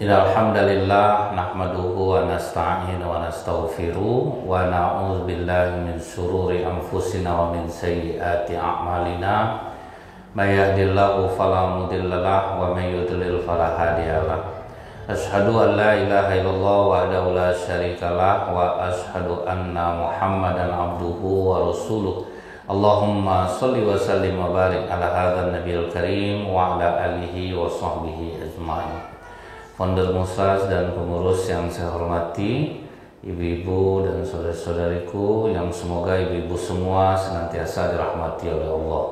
Innal hamdalillah nahmaduhu wa nasta'inu wa nastaghfiruh wa na'udzu billahi min shururi anfusina wa min sayyiati a'malina. May yahdihillahu fala mudhillalah wa may yudlil fala hadiyalah. Asyhadu an la ilaha illallah wahdahu la syarikalah wa asyhadu anna Muhammadan abduhu wa rasuluh. Allahumma sholli wa sallim wa barik ala hadzal nabiyil karim wa ala alihi wa sahbihi ajmain. Founder Musas dan pengurus yang saya hormati, ibu-ibu dan saudara-saudariku yang semoga ibu-ibu semua senantiasa dirahmati oleh Allah.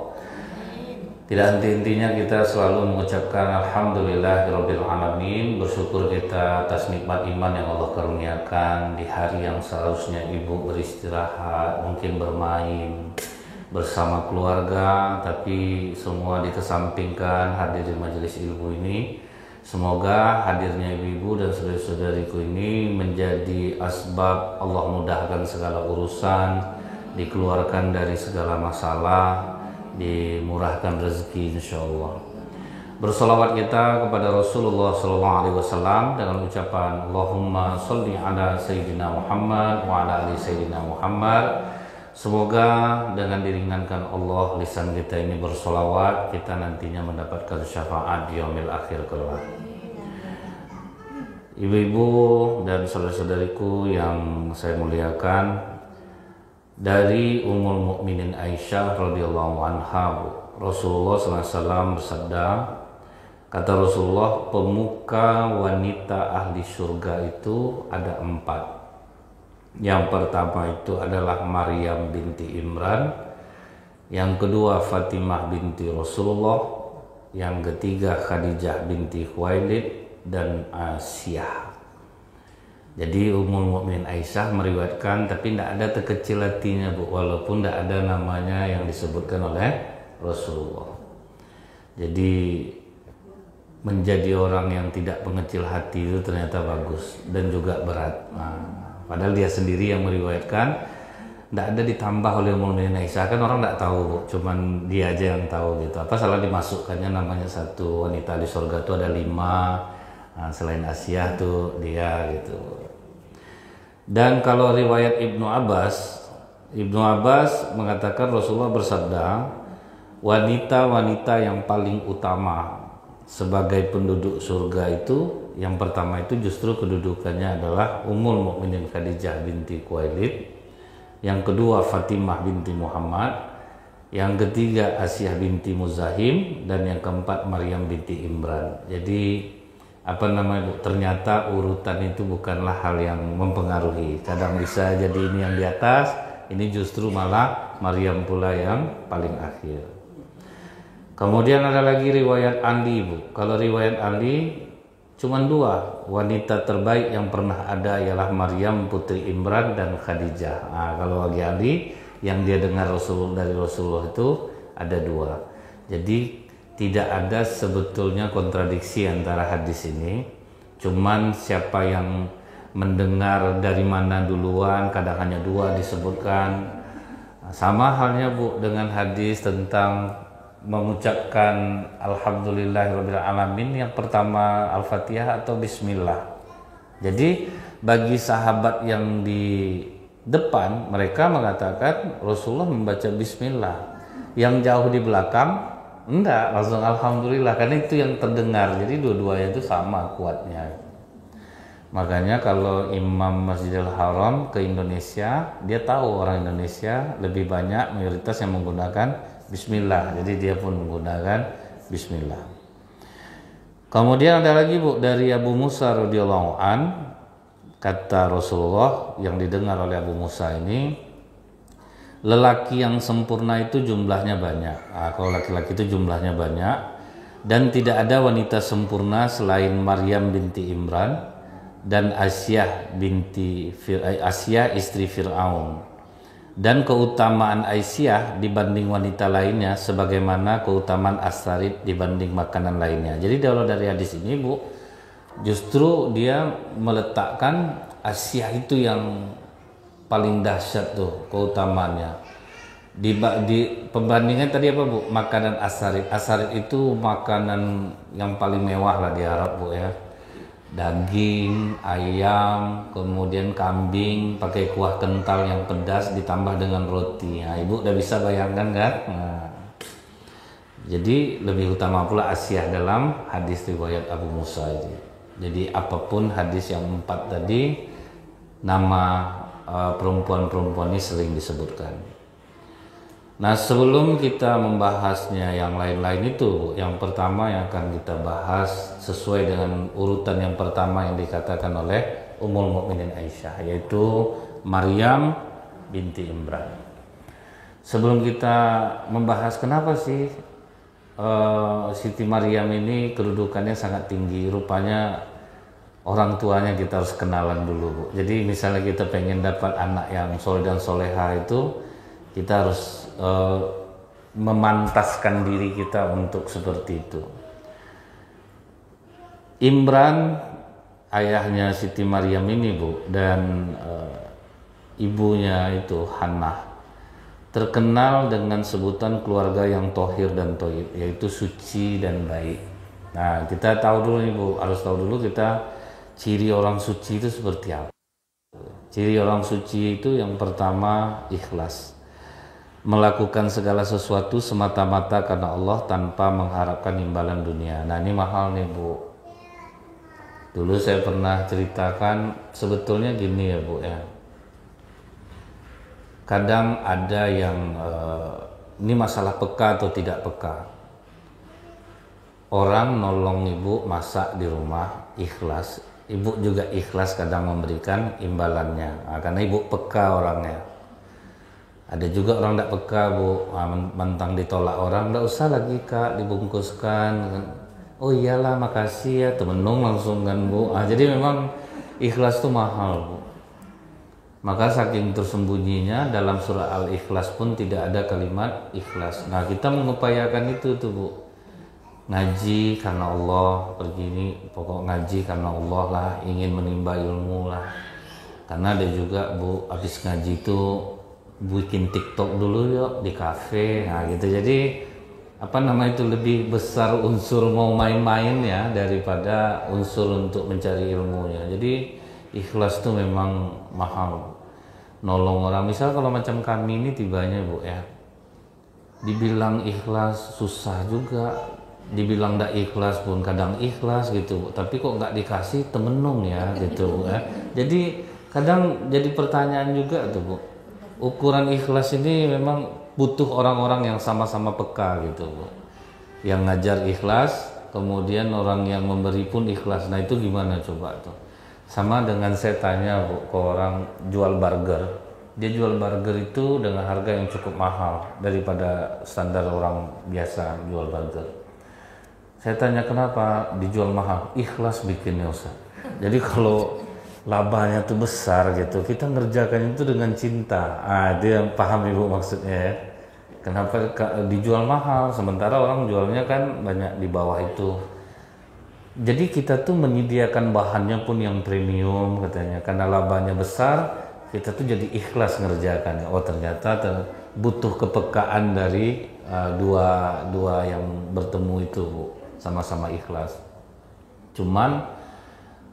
Tidak henti-hentinya kita selalu mengucapkan alhamdulillahirabbil alamin, bersyukur kita atas nikmat iman yang Allah karuniakan di hari yang seharusnya ibu beristirahat, mungkin bermain bersama keluarga, tapi semua dikesampingkan hadir di majelis ilmu ini. Semoga hadirnya ibu-ibu dan saudari-saudariku ini menjadi asbab Allah mudahkan segala urusan, dikeluarkan dari segala masalah, dimurahkan rezeki insyaallah. Bersolawat kita kepada Rasulullah SAW dengan ucapan Allahumma sholli ala Sayyidina Muhammad wa ala ali Sayyidina Muhammad. Semoga dengan diringankan Allah lisan kita ini bersolawat, kita nantinya mendapatkan syafaat di yaumil akhir kelak. Ibu-ibu dan saudara-saudariku yang saya muliakan, dari Ummul Mukminin Aisyah radhiyallahu anha, Rasulullah SAW bersabda, kata Rasulullah, pemuka wanita ahli surga itu ada 4. Yang pertama itu adalah Maryam binti Imran, yang kedua Fatimah binti Rasulullah, yang ketiga Khadijah binti Khuwailid, dan Asiyah. Jadi Ummul Mukminin Aisyah meriwayatkan, tapi tidak ada terkecil hatinya Bu, walaupun tidak ada namanya yang disebutkan oleh Rasulullah. Jadi menjadi orang yang tidak pengecil hati itu ternyata bagus dan juga berat. Padahal dia sendiri yang meriwayatkan, tidak ada ditambah oleh Ummul Mukminin Aisyah, kan orang tidak tahu Bu, cuman dia aja yang tahu gitu. Apa salah dimasukkannya namanya satu wanita di surga itu ada 5, selain Asiyah tuh dia gitu. Dan kalau riwayat Ibnu Abbas mengatakan Rasulullah bersabda, wanita-wanita yang paling utama sebagai penduduk surga itu, yang pertama itu justru kedudukannya adalah Ummul Mukminin Khadijah binti Khuwailid, yang kedua Fatimah binti Muhammad, yang ketiga Asiyah binti Muzahim, dan yang keempat Maryam binti Imran. Jadi ternyata urutan itu bukanlah hal yang mempengaruhi. Kadang bisa jadi ini yang di atas, ini justru malah Maryam pula yang paling akhir. Kemudian ada lagi riwayat Ali Bu. Kalau riwayat Ali cuma 2, wanita terbaik yang pernah ada ialah Maryam putri Imran dan Khadijah. Kalau bagi Ali yang dia dengar dari Rasulullah itu ada 2. Jadi tidak ada sebetulnya kontradiksi antara hadis ini. Cuman siapa yang mendengar dari mana duluan, kadang hanya 2 disebutkan. Sama halnya Bu dengan hadis tentang mengucapkan alhamdulillahirabbil alamin, yang pertama Al-Fatihah atau bismillah. Jadi bagi sahabat yang di depan, mereka mengatakan Rasulullah membaca bismillah. Yang jauh di belakang enggak, langsung alhamdulillah, karena itu yang terdengar. Jadi dua-duanya itu sama kuatnya. Makanya kalau Imam Masjidil Haram ke Indonesia, dia tahu orang Indonesia lebih banyak mayoritas yang menggunakan bismillah, jadi dia pun menggunakan bismillah. Kemudian ada lagi Bu, dari Abu Musa radhiyallahu an, kata Rasulullah yang didengar oleh Abu Musa ini, lelaki yang sempurna itu jumlahnya banyak. Kalau laki-laki itu jumlahnya banyak, dan tidak ada wanita sempurna selain Maryam binti Imran dan Asiyah istri Fir'aun. Dan keutamaan Aisyah dibanding wanita lainnya sebagaimana keutamaan As-Sarid dibanding makanan lainnya. Jadi kalau dari hadis ini Bu, justru dia meletakkan Aisyah itu yang paling dahsyat tuh keutamaannya. Di pembandingan tadi apa Bu? Makanan As-Sarid. As-Sarid itu makanan yang paling mewah lah di Arab Bu ya. daging, ayam, kemudian kambing, pakai kuah kental yang pedas ditambah dengan roti. Nah, ibu udah bisa bayangkan kan? Nah, jadi lebih utama pula Asiyah dalam hadis riwayat Abu Musa ini. Jadi apapun hadis yang 4 tadi, nama perempuan-perempuan ini sering disebutkan. Nah, sebelum kita membahasnya yang lain-lain itu, yang pertama yang akan kita bahas sesuai dengan urutan yang pertama yang dikatakan oleh Ummul Mukminin Aisyah, yaitu Maryam binti Imran. Sebelum kita membahas kenapa sih Siti Maryam ini kedudukannya sangat tinggi, rupanya orang tuanya kita harus kenalan dulu, Bu. Jadi misalnya kita pengen dapat anak yang soleh dan soleha itu, kita harus memantaskan diri kita untuk seperti itu. Imran, ayahnya Siti Maryam ini, Bu, dan ibunya itu Hannah, terkenal dengan sebutan keluarga yang tohir dan toyib, yaitu suci dan baik. Nah, kita tahu dulu nih, Bu, harus tahu dulu kita ciri orang suci itu seperti apa. Ciri orang suci itu yang pertama ikhlas, melakukan segala sesuatu semata-mata karena Allah tanpa mengharapkan imbalan dunia. Nah, ini mahal nih, Bu. Dulu saya pernah ceritakan, sebetulnya gini ya, Bu, ya. Kadang ada yang ini masalah peka atau tidak peka. Orang nolong ibu masak di rumah ikhlas, ibu juga ikhlas kadang memberikan imbalannya. Nah, karena ibu peka orangnya. Ada juga orang tidak peka, Bu, mentang ditolak orang, tidak usah lagi Kak dibungkuskan. Oh iyalah makasih ya, temenung langsung kan, Bu. Jadi memang ikhlas itu mahal, Bu. Maka saking tersembunyinya dalam surah Al-Ikhlas pun tidak ada kalimat ikhlas. Nah, kita mengupayakan itu tuh, Bu. Ngaji karena Allah, pergi ini pokok ngaji karena Allah lah, ingin menimba ilmu lah. Karena ada juga, Bu, habis ngaji itu bikin TikTok dulu yuk di kafe, nah gitu. Jadi apa nama itu, lebih besar unsur mau main-main ya daripada unsur untuk mencari ilmunya. Jadi ikhlas itu memang mahal. Nolong orang, misal kalau macam kami ini tibanya, Bu, ya, dibilang ikhlas susah juga, dibilang tidak ikhlas pun kadang ikhlas gitu, Bu. Tapi kok nggak dikasih temenung ya gitu, Bu, ya. Jadi kadang jadi pertanyaan juga tuh, Bu. Ukuran ikhlas ini memang butuh orang-orang yang sama-sama peka gitu, Bu. Yang ngajar ikhlas, kemudian orang yang memberi pun ikhlas. Nah, itu gimana coba tuh? Sama dengan saya tanya, Bu, ke orang jual burger. Dia jual burger itu dengan harga yang cukup mahal daripada standar orang biasa jual burger. Saya tanya kenapa dijual mahal? Ikhlas bikinnya, Ustaz. Jadi kalau labanya tuh besar gitu, kita ngerjakan itu dengan cinta. Dia paham Ibu maksudnya ya. Kenapa dijual mahal sementara orang jualnya kan banyak di bawah itu. Jadi kita tuh menyediakan bahannya pun yang premium katanya, karena labanya besar kita tuh jadi ikhlas ngerjakannya. Oh ternyata butuh kepekaan dari dua yang bertemu itu, Bu, sama-sama ikhlas. Cuman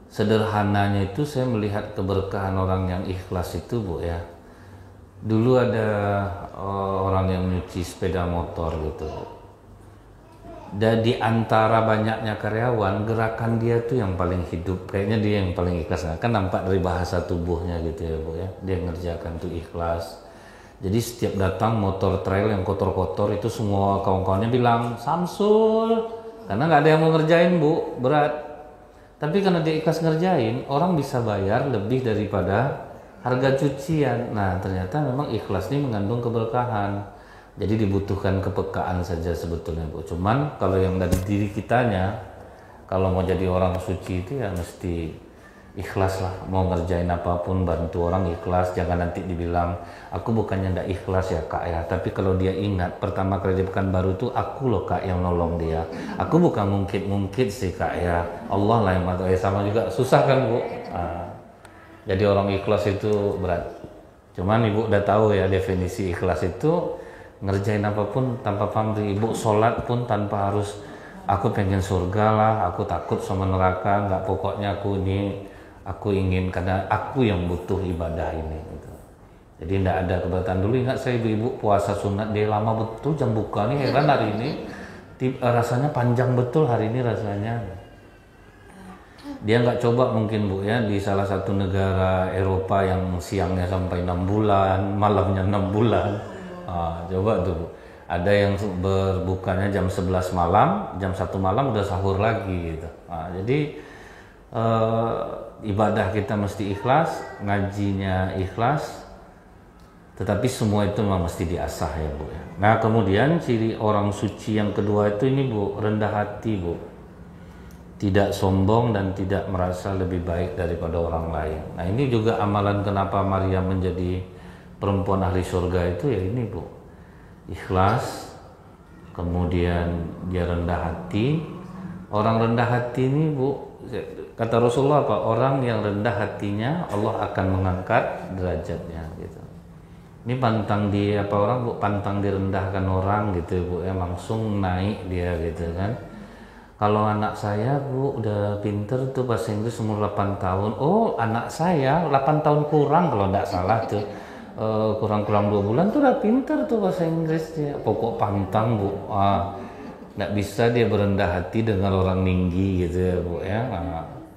sederhananya itu saya melihat keberkahan orang yang ikhlas itu, Bu, ya. Dulu ada orang yang nyuci sepeda motor gitu. Dan di antara banyaknya karyawan, gerakan dia tuh yang paling hidup. Kayaknya dia yang paling ikhlas. Kan nampak dari bahasa tubuhnya gitu ya, Bu, ya. Dia ngerjakan tuh ikhlas. Jadi setiap datang motor trail yang kotor-kotor itu semua kawan-kawannya bilang, Samsul. Karena nggak ada yang mau ngerjain, Bu, berat. Tapi karena dia ikhlas ngerjain, orang bisa bayar lebih daripada harga cucian. Nah, ternyata memang ikhlas ini mengandung keberkahan. Jadi dibutuhkan kepekaan saja sebetulnya, Bu. Cuman kalau yang dari diri kitanya, kalau mau jadi orang suci itu ya mesti ikhlas lah. Mau ngerjain apapun, bantu orang ikhlas. Jangan nanti dibilang, aku bukannya ndak ikhlas ya Kak ya. Tapi kalau dia ingat, pertama kali di Pekanbaru tuh aku loh Kak yang nolong dia. Aku bukan mungkit-mungkit sih Kak ya. Allah lah yang bantu. Sama juga susah kan, Bu. Jadi orang ikhlas itu berat. Cuman Ibu udah tahu ya definisi ikhlas itu, ngerjain apapun tanpa pamrih. Ibu sholat pun tanpa harus aku pengen surga lah, aku takut sama neraka, nggak, pokoknya aku ingin karena aku yang butuh ibadah ini gitu. Jadi tidak ada keberatan. Dulu ingat saya ibu-ibu puasa sunat dia lama betul jam buka nih, heran hari ini rasanya panjang betul hari ini rasanya. Dia nggak coba mungkin Bu ya di salah satu negara Eropa yang siangnya sampai 6 bulan, malamnya 6 bulan. Coba tuh Bu. Ada yang berbukanya jam 11 malam, jam 1 malam udah sahur lagi gitu. Jadi ibadah kita mesti ikhlas, ngajinya ikhlas, tetapi semua itu memang mesti diasah ya Bu ya. Nah kemudian ciri orang suci yang kedua itu ini Bu, rendah hati Bu. Tidak sombong dan tidak merasa lebih baik daripada orang lain. Nah ini juga amalan kenapa Maria menjadi perempuan ahli surga itu ya ini Bu. Ikhlas, kemudian dia rendah hati. Orang rendah hati ini Bu, kata Rasulullah apa? Orang yang rendah hatinya Allah akan mengangkat derajatnya gitu. Ini pantang di apa orang Bu, pantang direndahkan orang gitu Bu ya, langsung naik dia gitu kan. Kalau anak saya Bu udah pinter tuh bahasa Inggris umur 8 tahun. Oh anak saya 8 tahun kurang kalau tidak salah tuh, kurang-kurang 2 bulan tuh udah pinter tuh bahasa Inggris dia. Pokok pantang Bu, nggak bisa dia berendah hati dengan orang tinggi gitu ya Bu ya.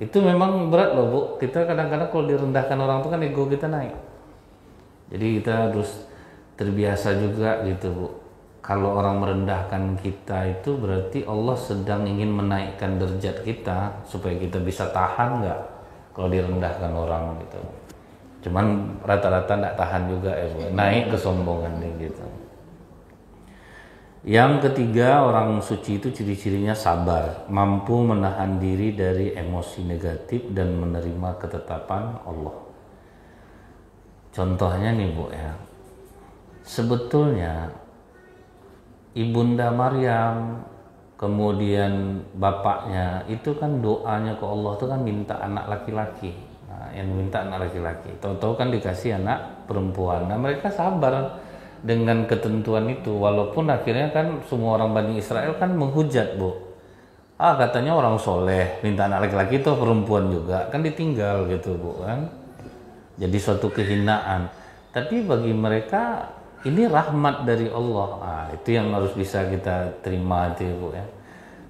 Itu memang berat loh Bu. Kita kadang-kadang kalau direndahkan orang tuh kan ego kita naik. Jadi kita harus terbiasa juga gitu Bu. Kalau orang merendahkan kita itu berarti Allah sedang ingin menaikkan derajat kita supaya kita bisa tahan nggak kalau direndahkan orang gitu. Cuman rata-rata nggak tahan juga ya Bu. Naik kesombongan gitu. Yang ketiga, orang suci itu ciri-cirinya sabar, mampu menahan diri dari emosi negatif dan menerima ketetapan Allah. Contohnya nih Bu ya, sebetulnya Ibunda Maryam kemudian bapaknya itu kan doanya ke Allah itu kan minta anak laki-laki. Nah, yang minta anak laki-laki, tahu-tahu kan dikasih anak perempuan. Nah mereka sabar dengan ketentuan itu, walaupun akhirnya kan semua orang Bani Israel kan menghujat Bu. Katanya orang soleh minta anak laki-laki itu perempuan juga, kan ditinggal gitu Bu kan. Jadi suatu kehinaan. Tapi bagi mereka ini rahmat dari Allah. Itu yang harus bisa kita terima itu Bu ya.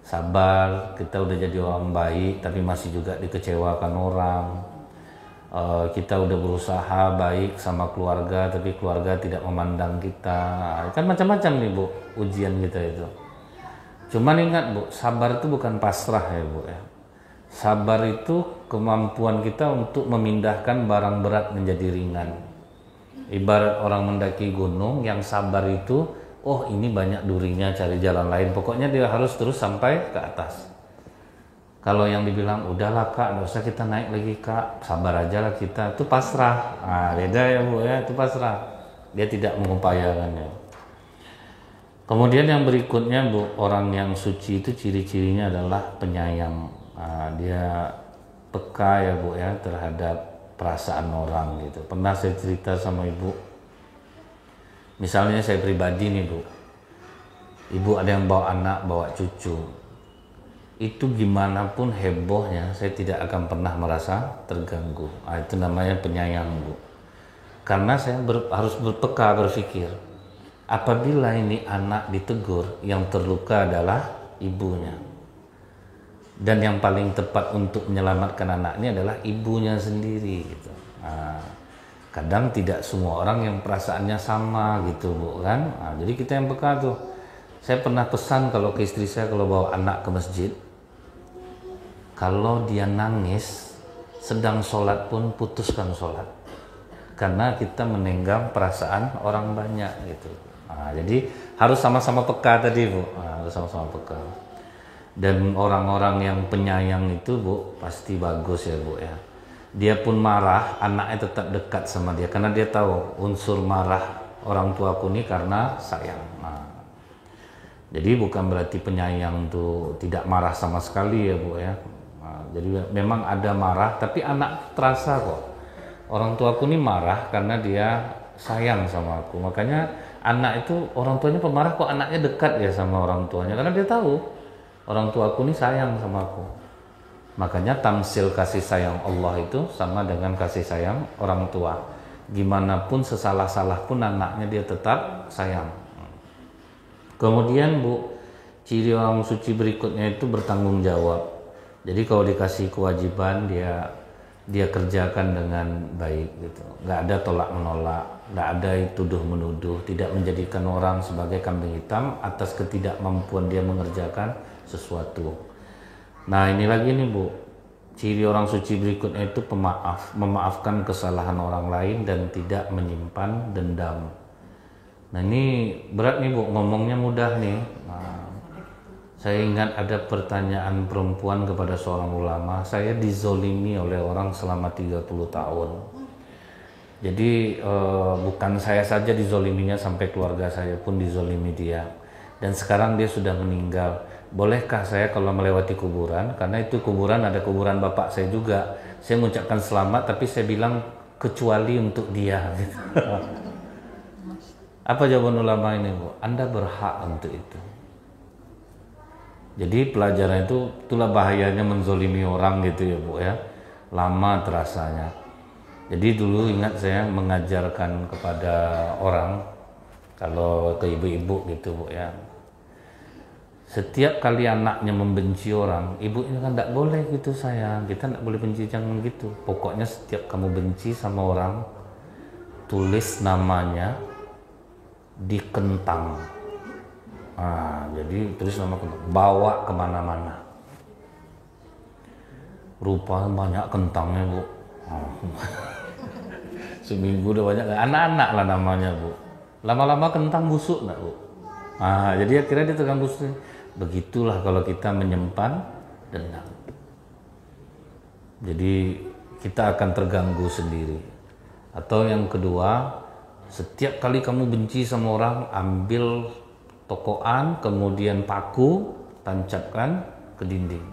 Sabar, kita udah jadi orang baik tapi masih juga dikecewakan orang. Kita udah berusaha baik sama keluarga tapi keluarga tidak memandang kita. Kan macam-macam nih Bu ujian kita itu. Cuman ingat Bu, sabar itu bukan pasrah ya Bu ya. Sabar itu kemampuan kita untuk memindahkan barang berat menjadi ringan. Ibarat orang mendaki gunung, yang sabar itu, oh ini banyak durinya, cari jalan lain. Pokoknya dia harus terus sampai ke atas. Kalau yang dibilang, udahlah Kak, nggak usah kita naik lagi Kak, sabar aja lah kita, itu pasrah. Beda ya Bu ya, itu pasrah. Dia tidak mengupayakannya. Kemudian yang berikutnya Bu, orang yang suci itu ciri-cirinya adalah penyayang. Dia peka ya Bu ya terhadap perasaan orang gitu. Pernah saya cerita sama Ibu, misalnya saya pribadi nih Bu, Ibu ada yang bawa anak, bawa cucu, itu gimana pun hebohnya saya tidak akan pernah merasa terganggu. Itu namanya penyayang Bu. Karena saya harus berpeka berpikir, apabila ini anak ditegur, yang terluka adalah ibunya. Dan yang paling tepat untuk menyelamatkan anak ini adalah ibunya sendiri gitu. Kadang tidak semua orang yang perasaannya sama gitu Bu kan. Jadi kita yang peka tuh. Saya pernah pesan kalau ke istri saya kalau bawa anak ke masjid, kalau dia nangis sedang sholat pun putuskan sholat. Karena kita menenggang perasaan orang banyak gitu. Jadi harus sama-sama peka tadi Bu. Harus sama-sama peka. Dan orang-orang yang penyayang itu Bu pasti bagus ya Bu ya. Dia pun marah, anaknya tetap dekat sama dia karena dia tahu unsur marah orang tuaku ini karena sayang. Jadi bukan berarti penyayang itu tidak marah sama sekali ya Bu ya. Jadi memang ada marah tapi anak terasa kok. Orang tuaku ini marah karena dia sayang sama aku. Makanya anak itu orang tuanya pemarah kok anaknya dekat ya sama orang tuanya karena dia tahu orang tuaku ini sayang sama aku. Makanya tamsil kasih sayang Allah itu sama dengan kasih sayang orang tua. Gimana pun sesalah-salah pun anaknya dia tetap sayang. Kemudian Bu, ciri orang suci berikutnya itu bertanggung jawab. Jadi kalau dikasih kewajiban dia kerjakan dengan baik gitu. Nggak ada tolak menolak, nggak ada tuduh menuduh, tidak menjadikan orang sebagai kambing hitam atas ketidakmampuan dia mengerjakan sesuatu. Nah ini lagi nih Bu, ciri orang suci berikutnya itu pemaaf, memaafkan kesalahan orang lain dan tidak menyimpan dendam. Nah ini berat nih Bu, ngomongnya mudah nih. Nah, saya ingat ada pertanyaan perempuan kepada seorang ulama, saya dizolimi oleh orang selama 30 tahun. Jadi bukan saya saja dizoliminya, sampai keluarga saya pun dizolimi dia. Dan sekarang dia sudah meninggal. Bolehkah saya kalau melewati kuburan, karena itu kuburan ada kuburan bapak saya juga, saya mengucapkan selamat tapi saya bilang kecuali untuk dia gitu. Apa jawaban ulama ini Bu? Anda berhak untuk itu. Jadi pelajaran itu, itulah bahayanya menzolimi orang gitu ya Bu ya. Lama terasanya. Jadi dulu ingat saya mengajarkan kepada orang, kalau ke ibu-ibu gitu Bu ya. Setiap kali anaknya membenci orang, ibunya kan tidak boleh gitu sayang, kita tidak boleh benci, jangan gitu. Pokoknya setiap kamu benci sama orang, tulis namanya di kentang. Nah, jadi tulis nama kentang, bawa kemana-mana. Rupanya banyak kentangnya Bu. Seminggu udah banyak, anak-anak lah namanya Bu. Lama-lama kentang busuk enggak Bu? Nah, jadi akhirnya dia tegang busuk. Begitulah kalau kita menyimpan dendam. Jadi kita akan terganggu sendiri. Atau yang kedua, setiap kali kamu benci sama orang, ambil tokoan, kemudian paku, tancapkan ke dinding.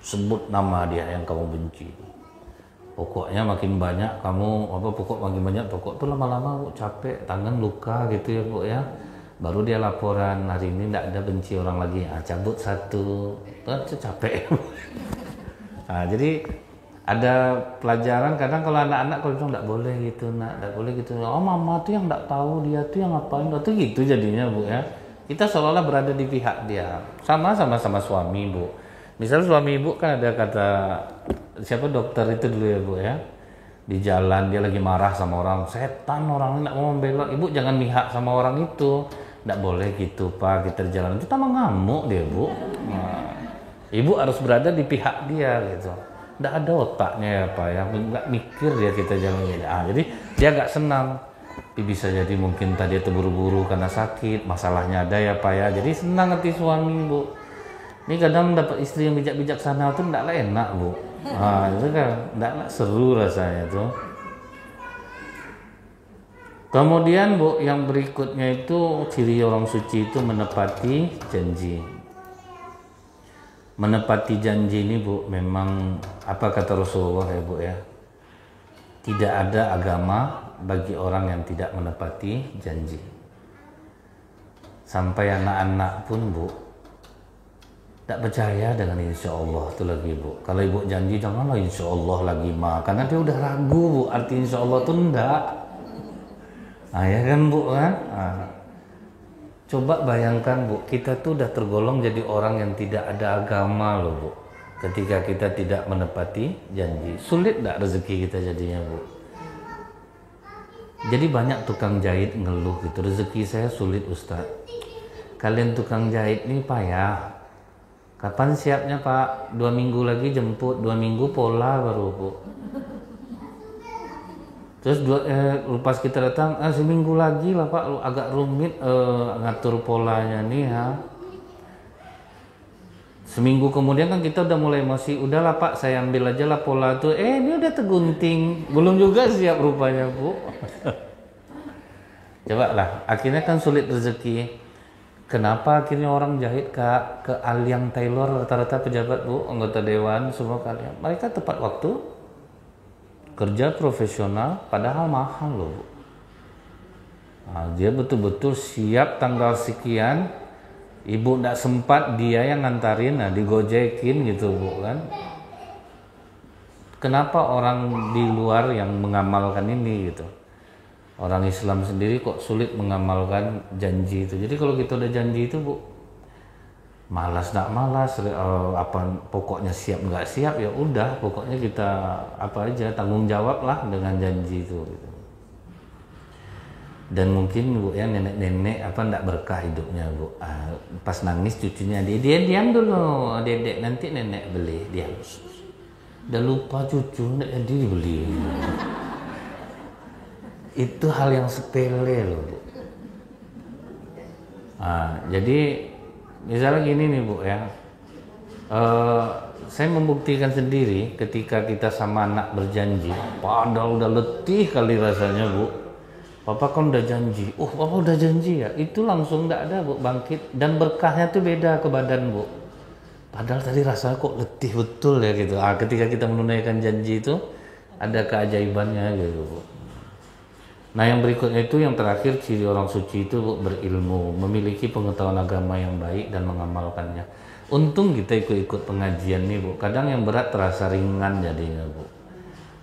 Sebut nama dia yang kamu benci. Pokoknya makin banyak kamu, makin banyak pokok tuh lama-lama Bu, capek, tangan luka gitu ya Bu ya. Baru dia laporan, hari ini tidak ada benci orang lagi, cabut satu, capek. Nah, jadi ada pelajaran, kadang kalau anak-anak kalau bilang tidak boleh gitu, tidak boleh gitu. Oh mama tuh yang tidak tahu, dia tuh yang ngapain, tuh gitu jadinya Bu ya. Kita seolah-olah berada di pihak dia, sama-sama suami Bu. Misal suami ibu kan ada kata, siapa dokter itu dulu ya Bu ya. Di jalan dia lagi marah sama orang, setan orang ini tidak mau membela, ibu jangan mihak sama orang itu. Tidak boleh gitu Pak, kita di jalan itu tambah ngamuk dia Bu. Nah, ibu harus berada di pihak dia gitu. Tidak ada otaknya ya Pak ya, nggak mikir dia kita jalan ini. Jadi dia nggak senang. Tapi bisa jadi mungkin tadi itu buru-buru karena sakit, masalahnya ada ya Pak ya. Jadi senang hati suami Bu. Ini kadang dapat istri yang bijak-bijaksana itu tidaklah enak Bu. Nah, itu kan tidaklah seru rasanya tuh. Kemudian Bu, yang berikutnya itu ciri orang suci itu menepati janji. Menepati janji ini Bu, memang apa kata Rasulullah ya Bu ya, tidak ada agama bagi orang yang tidak menepati janji. Sampai anak-anak pun Bu tidak percaya dengan insya Allah itu lagi Bu. Kalau ibu janji janganlah insya Allah lagi mah, karena dia udah ragu Bu, arti insya Allah itu enggak. Nah ya kan Bu kan? Nah, coba bayangkan Bu, kita tuh udah tergolong jadi orang yang tidak ada agama loh Bu. Ketika kita tidak menepati janji, sulit enggak rezeki kita jadinya Bu? Jadi banyak tukang jahit ngeluh gitu, rezeki saya sulit Ustadz. Kalian tukang jahit nih payah. Kapan siapnya Pak? 2 minggu lagi jemput, 2 minggu pola baru Bu. Terus pas kita datang, seminggu lagi lah Pak, agak rumit ngatur polanya nih ya. Seminggu kemudian kan kita udah mulai emosi, udahlah Pak saya ambil aja lah pola tuh. Ini udah tergunting, belum juga siap rupanya Bu. Coba lah, akhirnya kan sulit rezeki. Kenapa akhirnya orang jahit ke Aliang Taylor, rata-rata pejabat Bu, anggota dewan semua kalian. Mereka tepat waktu, kerja profesional, padahal mahal loh Bu. Nah, dia betul-betul siap tanggal sekian Ibu nggak sempat, dia yang ngantarin, nah digojekin gitu Bu kan. Kenapa orang di luar yang mengamalkan ini gitu? Orang Islam sendiri kok sulit mengamalkan janji itu. Jadi kalau kita udah janji itu Bu, malas nggak malas, apa pokoknya siap nggak siap ya udah, pokoknya kita apa aja tanggung jawab lah dengan janji itu. Gitu. Dan mungkin Bu ya nenek-nenek apa ndak berkah hidupnya Bu. Pas nangis cucunya dia diam dulu dedek, nanti nenek beli, diam. Udah lupa cucu ndak jadi dibeli. Itu hal yang sepele loh Bu. Jadi misalnya gini nih Bu ya, saya membuktikan sendiri ketika kita sama anak berjanji, padahal udah letih kali rasanya Bu. Papa kan udah janji, Papa udah janji ya, itu langsung nggak ada Bu, bangkit dan berkahnya tuh beda ke badan Bu. Padahal tadi rasanya kok letih betul ya gitu. Ketika kita menunaikan janji itu ada keajaibannya gitu Bu. Nah yang berikutnya itu yang terakhir ciri orang suci itu Bu, berilmu, memiliki pengetahuan agama yang baik dan mengamalkannya. Untung kita ikut-ikut pengajian nih Bu, kadang yang berat terasa ringan jadinya Bu.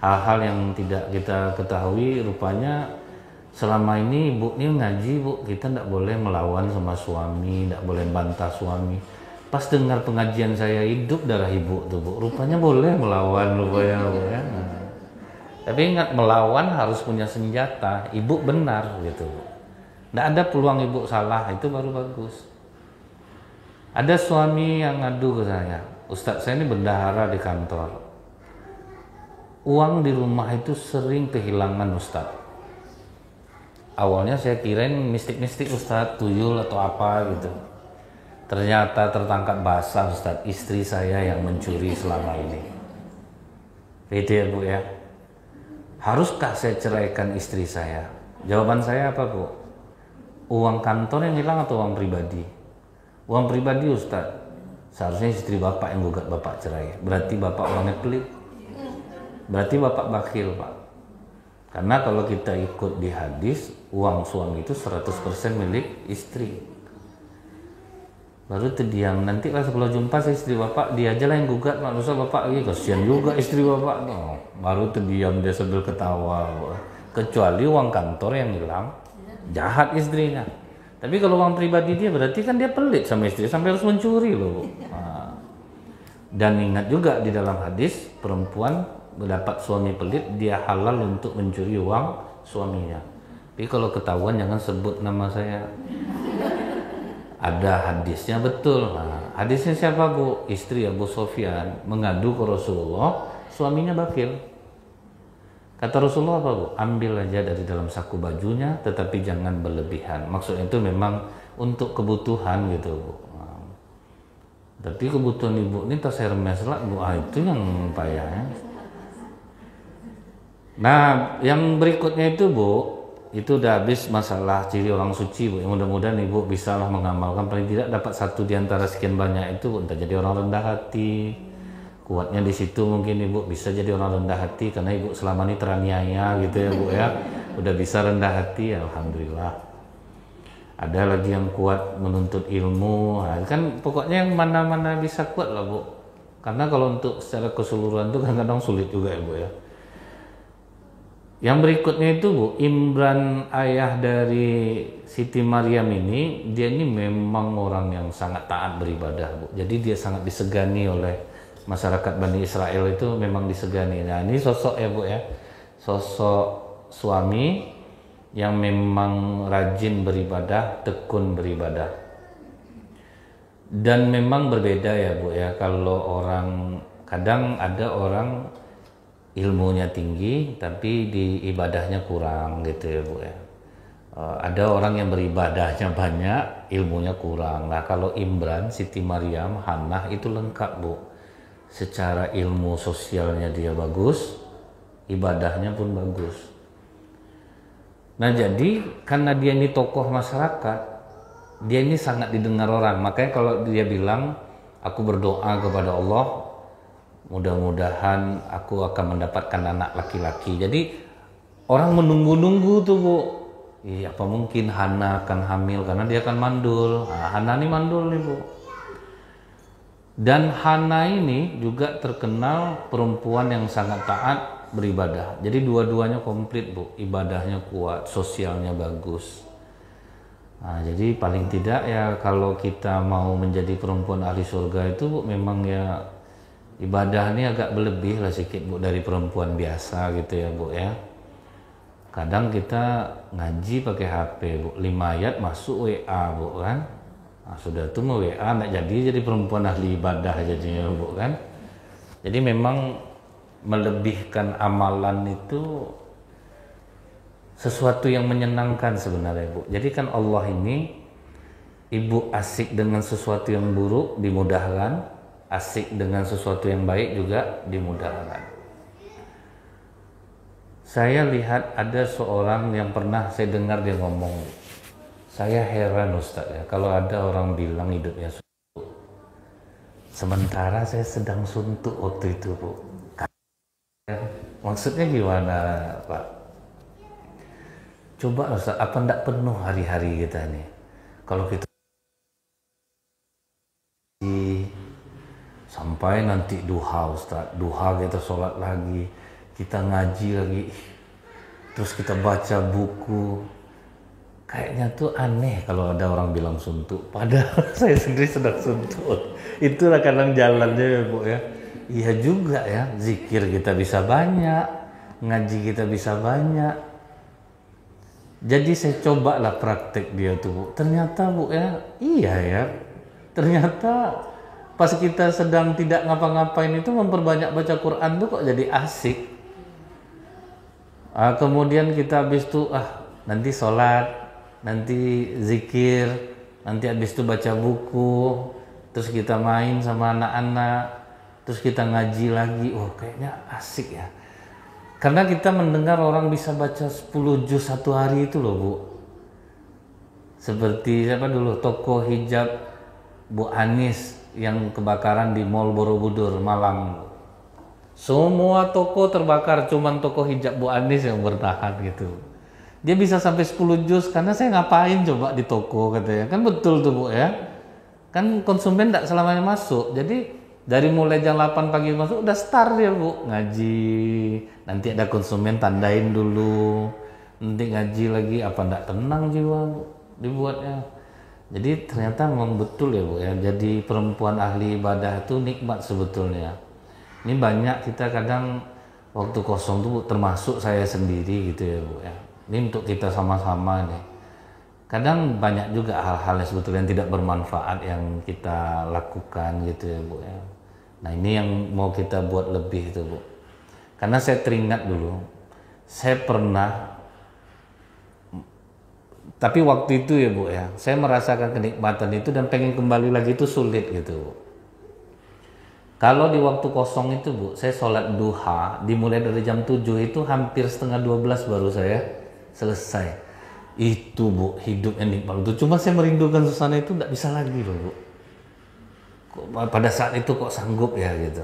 Hal-hal yang tidak kita ketahui rupanya selama ini Ibu nih ngaji Bu, kita tidak boleh melawan sama suami, tidak boleh bantah suami. Pas dengar pengajian saya hidup darah Ibu tuh Bu, rupanya boleh melawan rupanya Bu ya. Tapi ingat melawan harus punya senjata, Ibu benar gitu Bu. Tidak ada peluang Ibu salah, itu baru bagus. Ada suami yang ngadu ke saya, Ustadz saya ini bendahara di kantor. Uang di rumah itu sering kehilangan Ustadz. Awalnya saya kirain mistik-mistik Ustadz, tuyul atau apa gitu. Ternyata tertangkap basah Ustadz, istri saya yang mencuri selama ini. Gitu ya Bu ya. Haruskah saya ceraikan istri saya? Jawaban saya apa Bu? Uang kantor yang hilang atau uang pribadi? Uang pribadi Ustadz. Seharusnya istri Bapak yang gugat Bapak cerai. Berarti Bapak orangnya pelit. Berarti Bapak bakhil Pak. Karena kalau kita ikut di hadis, uang suami itu 100% milik istri. Baru terdiam, nanti lah kalau jumpa saya istri Bapak, dia aja lah yang gugat, maksudnya Bapak, kasihan juga istri Bapak. No. Baru terdiam, dia sambil ketawa. Kecuali uang kantor yang hilang, jahat istrinya. Tapi kalau uang pribadi dia, berarti kan dia pelit sama istri, sampai harus mencuri loh. Dan ingat juga di dalam hadis, perempuan mendapat suami pelit, dia halal untuk mencuri uang suaminya. Tapi kalau ketahuan jangan sebut nama saya. Ada hadisnya betul. Hadisnya siapa Bu? Istri Abu Sofyan mengadu ke Rasulullah, suaminya bakhil. Kata Rasulullah apa Bu? Ambil aja dari dalam saku bajunya, tetapi jangan berlebihan. Maksudnya itu memang untuk kebutuhan gitu Bu. Tapi kebutuhan ibu ini tas Hermes lah Bu, itu yang payahnya. Nah, yang berikutnya itu Bu, itu udah habis masalah ciri orang suci Bu. Mudah-mudahan Ibu bisa lah mengamalkan, paling tidak dapat satu di antara sekian banyak itu, entah jadi orang rendah hati. Kuatnya di situ mungkin Ibu bisa jadi orang rendah hati karena Ibu selama ini teraniaya gitu ya Bu ya. Udah bisa rendah hati, alhamdulillah. Ada lagi yang kuat menuntut ilmu. Nah, kan pokoknya yang mana-mana bisa kuat lah Bu. Karena kalau untuk secara keseluruhan itu kadang-kadang sulit juga ya Bu ya. Yang berikutnya itu Bu, Imran ayah dari Siti Maryam ini, dia ini memang orang yang sangat taat beribadah Bu. Jadi dia sangat disegani oleh masyarakat Bani Israel, itu memang disegani. Nah ini sosok ya Bu ya, sosok suami yang memang rajin beribadah, tekun beribadah. Dan memang berbeda ya Bu ya, kalau orang, kadang ada orang ilmunya tinggi tapi di ibadahnya kurang gitu ya Bu ya. Ada orang yang beribadahnya banyak, ilmunya kurang. Nah kalau Imran, Siti Maryam, Hannah itu lengkap Bu. Secara ilmu sosialnya dia bagus, ibadahnya pun bagus. Nah jadi karena dia ini tokoh masyarakat, dia ini sangat didengar orang. Makanya kalau dia bilang, aku berdoa kepada Allah, mudah-mudahan aku akan mendapatkan anak laki-laki. Jadi orang menunggu-nunggu tuh Bu. Iya, apa mungkin Hana akan hamil karena dia akan mandul. Nah, Hana ini mandul nih Bu. Dan Hana ini juga terkenal perempuan yang sangat taat beribadah. Jadi dua-duanya komplit Bu, ibadahnya kuat, sosialnya bagus. Nah, jadi paling tidak ya kalau kita mau menjadi perempuan ahli surga itu Bu, memang ya ibadah ini agak berlebih lah sedikit Bu dari perempuan biasa gitu ya Bu ya. Kadang kita ngaji pakai HP Bu, 5 ayat masuk WA Bu kan. Nah, sudah tuh mau WA nggak jadi perempuan ahli ibadah jadinya Bu kan. Jadi memang melebihkan amalan itu sesuatu yang menyenangkan sebenarnya Bu. Jadi kan Allah ini, Ibu asik dengan sesuatu yang buruk dimudahkan, asik dengan sesuatu yang baik juga dimudahkan. Saya lihat ada seorang yang pernah saya dengar dia ngomong, saya heran Ustaz ya, kalau ada orang bilang hidupnya suntuk, sementara saya sedang suntuk waktu itu Bu. Maksudnya gimana Pak? Coba Ustaz, apa enggak penuh hari-hari kita nih? Kalau kita sampai nanti duha Ustaz, duha kita sholat lagi, kita ngaji lagi, terus kita baca buku. Kayaknya tuh aneh kalau ada orang bilang suntuk, padahal saya sendiri sedang suntuk. Itulah kadang jalannya ya Bu ya. Iya juga ya, zikir kita bisa banyak, ngaji kita bisa banyak. Jadi saya cobalah praktek dia tuh Bu. Ternyata Bu ya, iya ya. Ternyata pas kita sedang tidak ngapa-ngapain itu memperbanyak baca Quran tuh kok jadi asik. Kemudian kita habis itu nanti sholat, nanti zikir, nanti habis itu baca buku, terus kita main sama anak-anak, terus kita ngaji lagi. Oh kayaknya asik ya. Karena kita mendengar orang bisa baca 10 juz satu hari itu loh Bu. Seperti siapa dulu, toko hijab Bu Anis yang kebakaran di Mall Borobudur, Malang. Semua toko terbakar, cuman toko hijab Bu Anis yang bertahan gitu. Dia bisa sampai 10 juz karena saya ngapain coba di toko katanya. Kan betul tuh Bu ya. Kan konsumen tidak selamanya masuk. Jadi dari mulai jam 8 pagi masuk udah start dia Bu ngaji. Nanti ada konsumen tandain dulu. Nanti ngaji lagi, apa enggak tenang jiwa Bu dibuatnya. Jadi ternyata memang betul ya Bu ya. Jadi perempuan ahli ibadah itu nikmat sebetulnya. Ini banyak kita kadang waktu kosong tuh termasuk saya sendiri gitu ya Bu ya. Ini untuk kita sama-sama nih. Kadang banyak juga hal-hal yang sebetulnya tidak bermanfaat yang kita lakukan gitu ya Bu ya. Nah ini yang mau kita buat lebih itu Bu. Karena saya teringat dulu, saya pernah, tapi waktu itu ya Bu ya, saya merasakan kenikmatan itu dan pengen kembali lagi itu sulit gitu Bu. Kalau di waktu kosong itu Bu, saya sholat duha, dimulai dari jam 7 itu hampir setengah 12 baru saya selesai. Itu Bu, hidupnya nikmat itu. Cuma saya merindukan suasana itu tidak bisa lagi loh Bu. Pada saat itu kok sanggup ya gitu.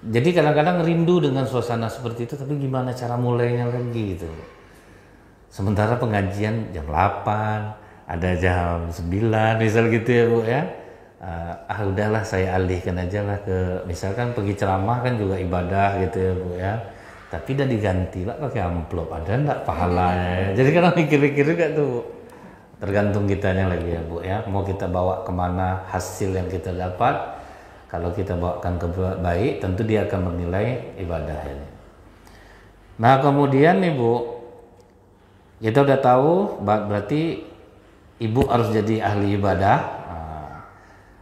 Jadi kadang-kadang rindu dengan suasana seperti itu, tapi gimana cara mulainya lagi gitu. Sementara pengajian jam 8, ada jam 9 misal gitu ya Bu ya. Udahlah saya alihkan aja lah ke misalkan pergi ceramah kan juga ibadah gitu ya Bu ya. Tapi udah diganti lah pakai amplop, ada enggak pahalanya. Jadi kadang mikir-mikir juga tuh Bu. Tergantung kitanya lagi ya Bu ya. Mau kita bawa kemana hasil yang kita dapat. Kalau kita bawakan ke baik, tentu dia akan menilai ibadah ini. Nah kemudian nih Bu, kita udah tahu berarti ibu harus jadi ahli ibadah.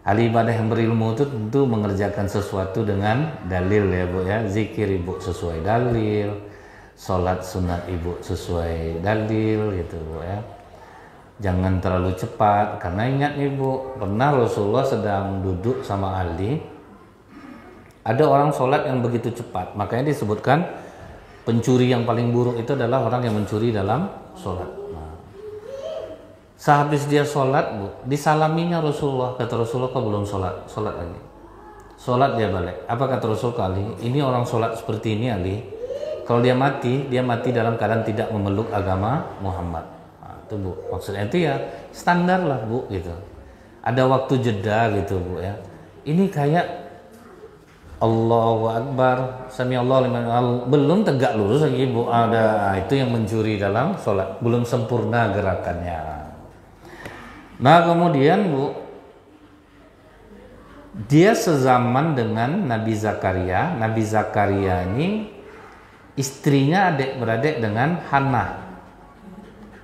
Ahli ibadah yang berilmu itu tentu mengerjakan sesuatu dengan dalil ya Bu ya. Zikir ibu sesuai dalil, sholat sunat ibu sesuai dalil gitu Bu ya. Jangan terlalu cepat, karena ingat nih Bu, pernah Rasulullah sedang duduk sama Ali, ada orang sholat yang begitu cepat, makanya disebutkan pencuri yang paling buruk itu adalah orang yang mencuri dalam sholat. Sehabis dia sholat Bu, disalaminya Rasulullah, kata Rasulullah kok belum sholat, sholat lagi. Sholat dia balik. Apa kata Rasul ke Ali? Ini orang sholat seperti ini Ali, kalau dia mati dalam keadaan tidak memeluk agama Muhammad. itu Bu. Maksudnya itu ya standar lah Bu gitu. Ada waktu jeda gitu Bu ya. Ini kayak Allahu Akbar, Sami Allahu liman hamidah, belum tegak lurus lagi Bu. Ada itu yang mencuri dalam sholat, belum sempurna gerakannya. Nah kemudian Bu, dia sezaman dengan Nabi Zakaria. Nabi Zakaria ini istrinya adik-beradik dengan Hannah.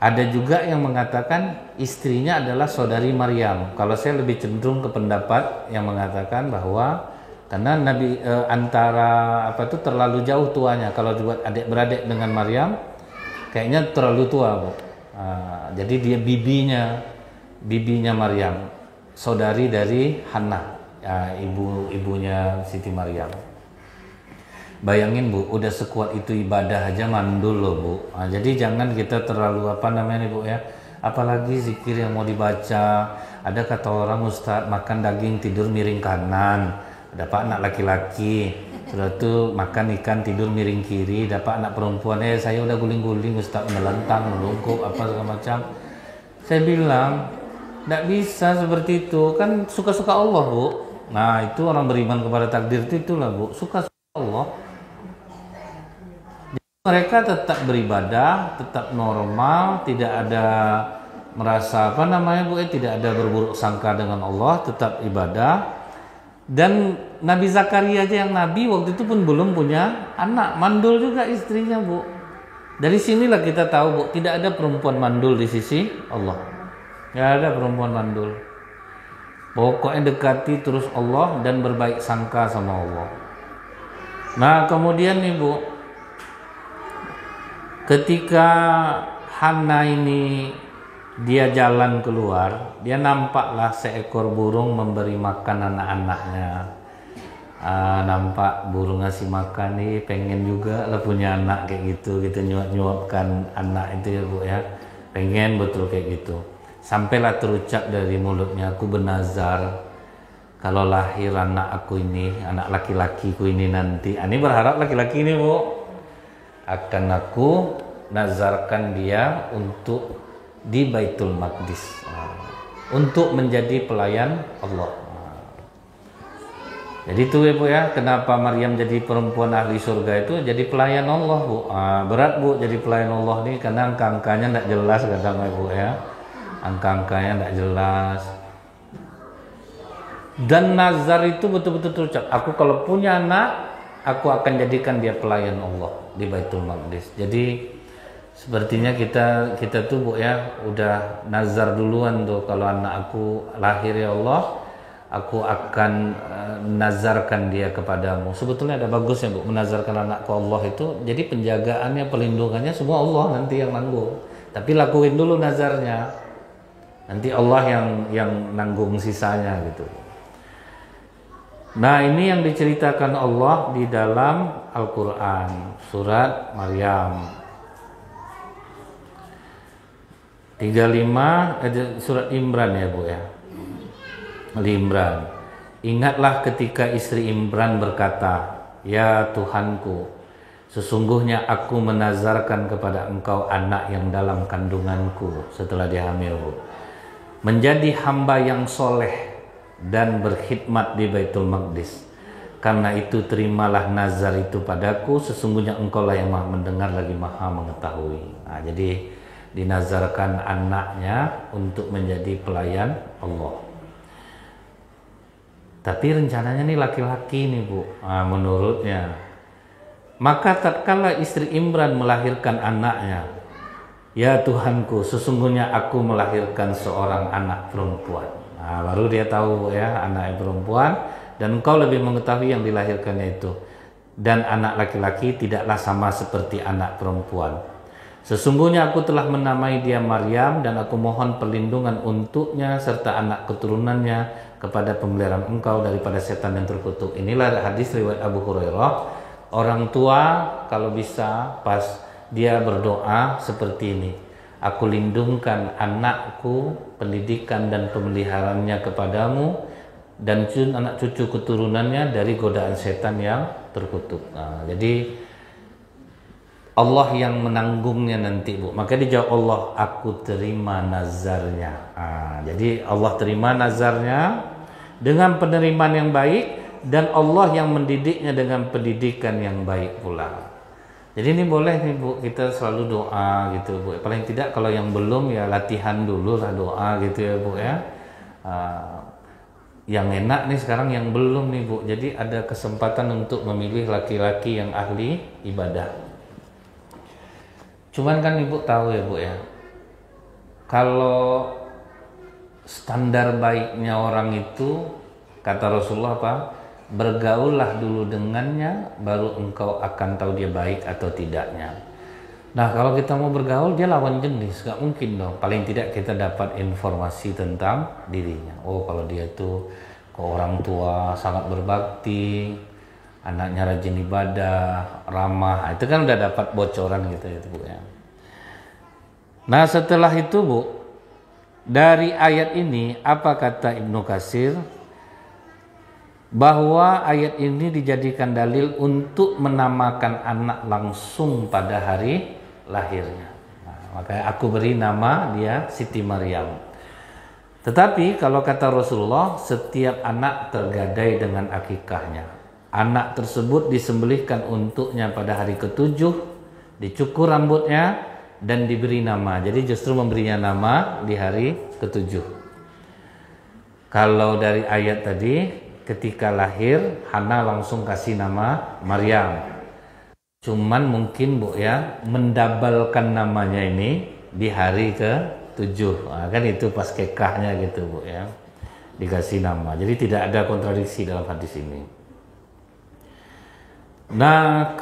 Ada juga yang mengatakan istrinya adalah saudari Maryam. Kalau saya lebih cenderung ke pendapat yang mengatakan bahwa karena Nabi antara apa itu terlalu jauh tuanya. Kalau dibuat adik-beradik dengan Maryam, kayaknya terlalu tua Bu. Jadi dia bibinya Maryam, saudari dari Hannah, ibunya Siti Maryam. Bayangin Bu, udah sekuat itu ibadah aja mandul loh Bu. Jadi jangan kita terlalu apa namanya nih Bu ya. Apalagi zikir yang mau dibaca. Ada kata orang Ustadz, makan daging tidur miring kanan. Dapat anak laki-laki. Sudah itu makan ikan tidur miring kiri. Dapat anak perempuan, saya udah guling-guling Ustadz, melentang, melungkup apa segala macam. Saya bilang, tidak bisa seperti itu. Kan suka-suka Allah Bu. Nah itu orang beriman kepada takdir itu itulah Bu. Suka-suka Allah. Mereka tetap beribadah, tetap normal, tidak ada merasa apa namanya Bu, tidak ada berburuk sangka dengan Allah, tetap ibadah. Dan Nabi Zakaria aja yang Nabi waktu itu pun belum punya anak, mandul juga istrinya Bu. Dari sinilah kita tahu Bu, tidak ada perempuan mandul di sisi Allah. Tidak ada perempuan mandul. Pokoknya dekati terus Allah dan berbaik sangka sama Allah. Nah kemudian nih Bu, ketika Hannah ini dia jalan keluar, dia nampaklah seekor burung memberi makan anak-anaknya. Nampak burung ngasih makan nih, pengen juga lah punya anak kayak gitu, kita nyuap-nyuapkan anak itu ya Bu ya, pengen betul kayak gitu. Sampailah terucap dari mulutnya, aku bernazar kalau lahir anak aku ini, anak laki-lakiku ini nanti, ini berharap laki-laki ini Bu, akan aku nazarkan dia untuk di Baitul Maqdis, untuk menjadi pelayan Allah. Jadi itu ya Bu ya, kenapa Maryam jadi perempuan ahli surga itu jadi pelayan Allah Bu. Berat Bu jadi pelayan Allah nih, karena angka-angkanya tidak jelas kadang ya Bu ya, angka-angkanya tidak jelas. Dan nazar itu betul-betul terucap, aku kalau punya anak, aku akan jadikan dia pelayan Allah di Baitul Maqdis. Jadi sepertinya kita tuh Bu ya udah nazar duluan tuh, kalau anak aku lahir ya Allah, aku akan nazarkan dia kepadamu. Sebetulnya ada bagusnya Bu menazarkan anak ke Allah itu, jadi penjagaannya, pelindungannya semua Allah nanti yang nanggung. Tapi lakuin dulu nazarnya, nanti Allah yang nanggung sisanya gitu. Nah ini yang diceritakan Allah di dalam Al-Quran, surat Maryam 35, surat Imran ya Bu ya, Al-Imran. Ingatlah ketika istri Imran berkata, ya Tuhanku, sesungguhnya aku menazarkan kepada engkau anak yang dalam kandunganku setelah dia hamil Bu, menjadi hamba yang soleh dan berkhidmat di Baitul Maqdis. Karena itu terimalah nazar itu padaku, sesungguhnya engkau lah yang maha mendengar lagi maha mengetahui. Nah, jadi dinazarkan anaknya untuk menjadi pelayan Allah. Tapi rencananya nih laki-laki nih Bu, menurutnya. Maka tatkala istri Imran melahirkan anaknya, ya Tuhanku, sesungguhnya aku melahirkan seorang anak perempuan. Nah, baru dia tahu ya anaknya perempuan, dan engkau lebih mengetahui yang dilahirkannya itu. Dan anak laki-laki tidaklah sama seperti anak perempuan. Sesungguhnya aku telah menamai dia Maryam, dan aku mohon perlindungan untuknya serta anak keturunannya kepada pemeliharaan engkau daripada setan yang terkutuk. Inilah hadis riwayat Abu Hurairah. Orang tua kalau bisa pas dia berdoa seperti ini, aku lindungkan anakku, pendidikan dan pemeliharaannya kepadamu, dan anak cucu keturunannya dari godaan setan yang terkutuk. Nah, jadi Allah yang menanggungnya nanti, Bu. Maka dijawab Allah, aku terima nazarnya. Jadi Allah terima nazarnya dengan penerimaan yang baik, dan Allah yang mendidiknya dengan pendidikan yang baik pula. Jadi ini boleh nih, Bu, kita selalu doa gitu, Bu. Paling tidak kalau yang belum ya latihan dulu lah doa gitu ya, Bu ya. Yang enak nih sekarang yang belum nih, Bu. Jadi ada kesempatan untuk memilih laki-laki yang ahli ibadah. Cuman kan Ibu tahu ya, Bu ya, kalau standar baiknya orang itu, kata Rasulullah apa? Bergaullah dulu dengannya, baru engkau akan tahu dia baik atau tidaknya. Nah, kalau kita mau bergaul, dia lawan jenis, gak mungkin dong. Paling tidak kita dapat informasi tentang dirinya. Oh, kalau dia tuh ke orang tua sangat berbakti, anaknya rajin ibadah, ramah, itu kan udah dapat bocoran gitu ya, Bu ya. Nah, setelah itu, Bu, dari ayat ini apa kata Ibnu Katsir? Bahwa ayat ini dijadikan dalil untuk menamakan anak langsung pada hari lahirnya. Nah, makanya aku beri nama dia Siti Maryam. Tetapi kalau kata Rasulullah, setiap anak tergadai dengan akikahnya. Anak tersebut disembelihkan untuknya pada hari ke-7, dicukur rambutnya, dan diberi nama. Jadi justru memberinya nama di hari ke-7. Kalau dari ayat tadi, ketika lahir Hana langsung kasih nama Maryam. Cuman mungkin, Bu ya, mendabalkan namanya ini di hari ke-7. Nah, kan itu pas kekahnya gitu, Bu ya. Dikasih nama. Jadi tidak ada kontradiksi dalam hadis ini. Nah,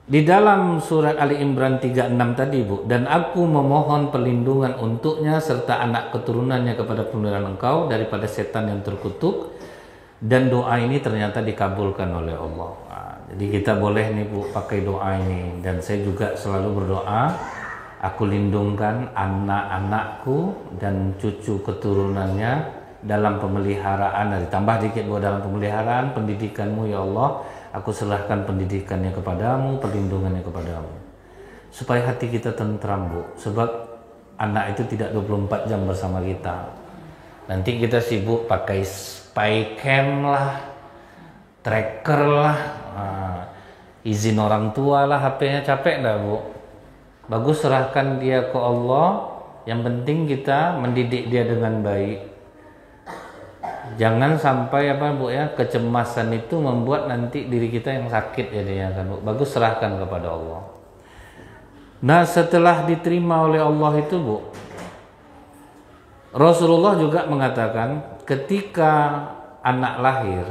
di dalam surat Ali Imran 36 tadi, Bu, dan aku memohon perlindungan untuknya serta anak keturunannya kepada perlindungan engkau daripada setan yang terkutuk, dan doa ini ternyata dikabulkan oleh Allah. Nah, jadi kita boleh nih, Bu, pakai doa ini, dan saya juga selalu berdoa, aku lindungkan anak-anakku dan cucu keturunannya dalam pemeliharaan, ditambah dikit, Bu, dalam pemeliharaan pendidikanmu ya Allah. Aku serahkan pendidikannya kepadamu, perlindungannya kepadamu. Supaya hati kita tentram, Bu. Sebab anak itu tidak 24 jam bersama kita. Nanti kita sibuk pakai spy cam lah, tracker lah, izin orang tua lah, HP-nya capek dah, Bu. Bagus serahkan dia ke Allah. Yang penting kita mendidik dia dengan baik. Jangan sampai apa, Bu ya, kecemasan itu membuat nanti diri kita yang sakit jadinya kan, Bu. Bagus serahkan kepada Allah. Nah, setelah diterima oleh Allah itu, Bu, Rasulullah juga mengatakan ketika anak lahir,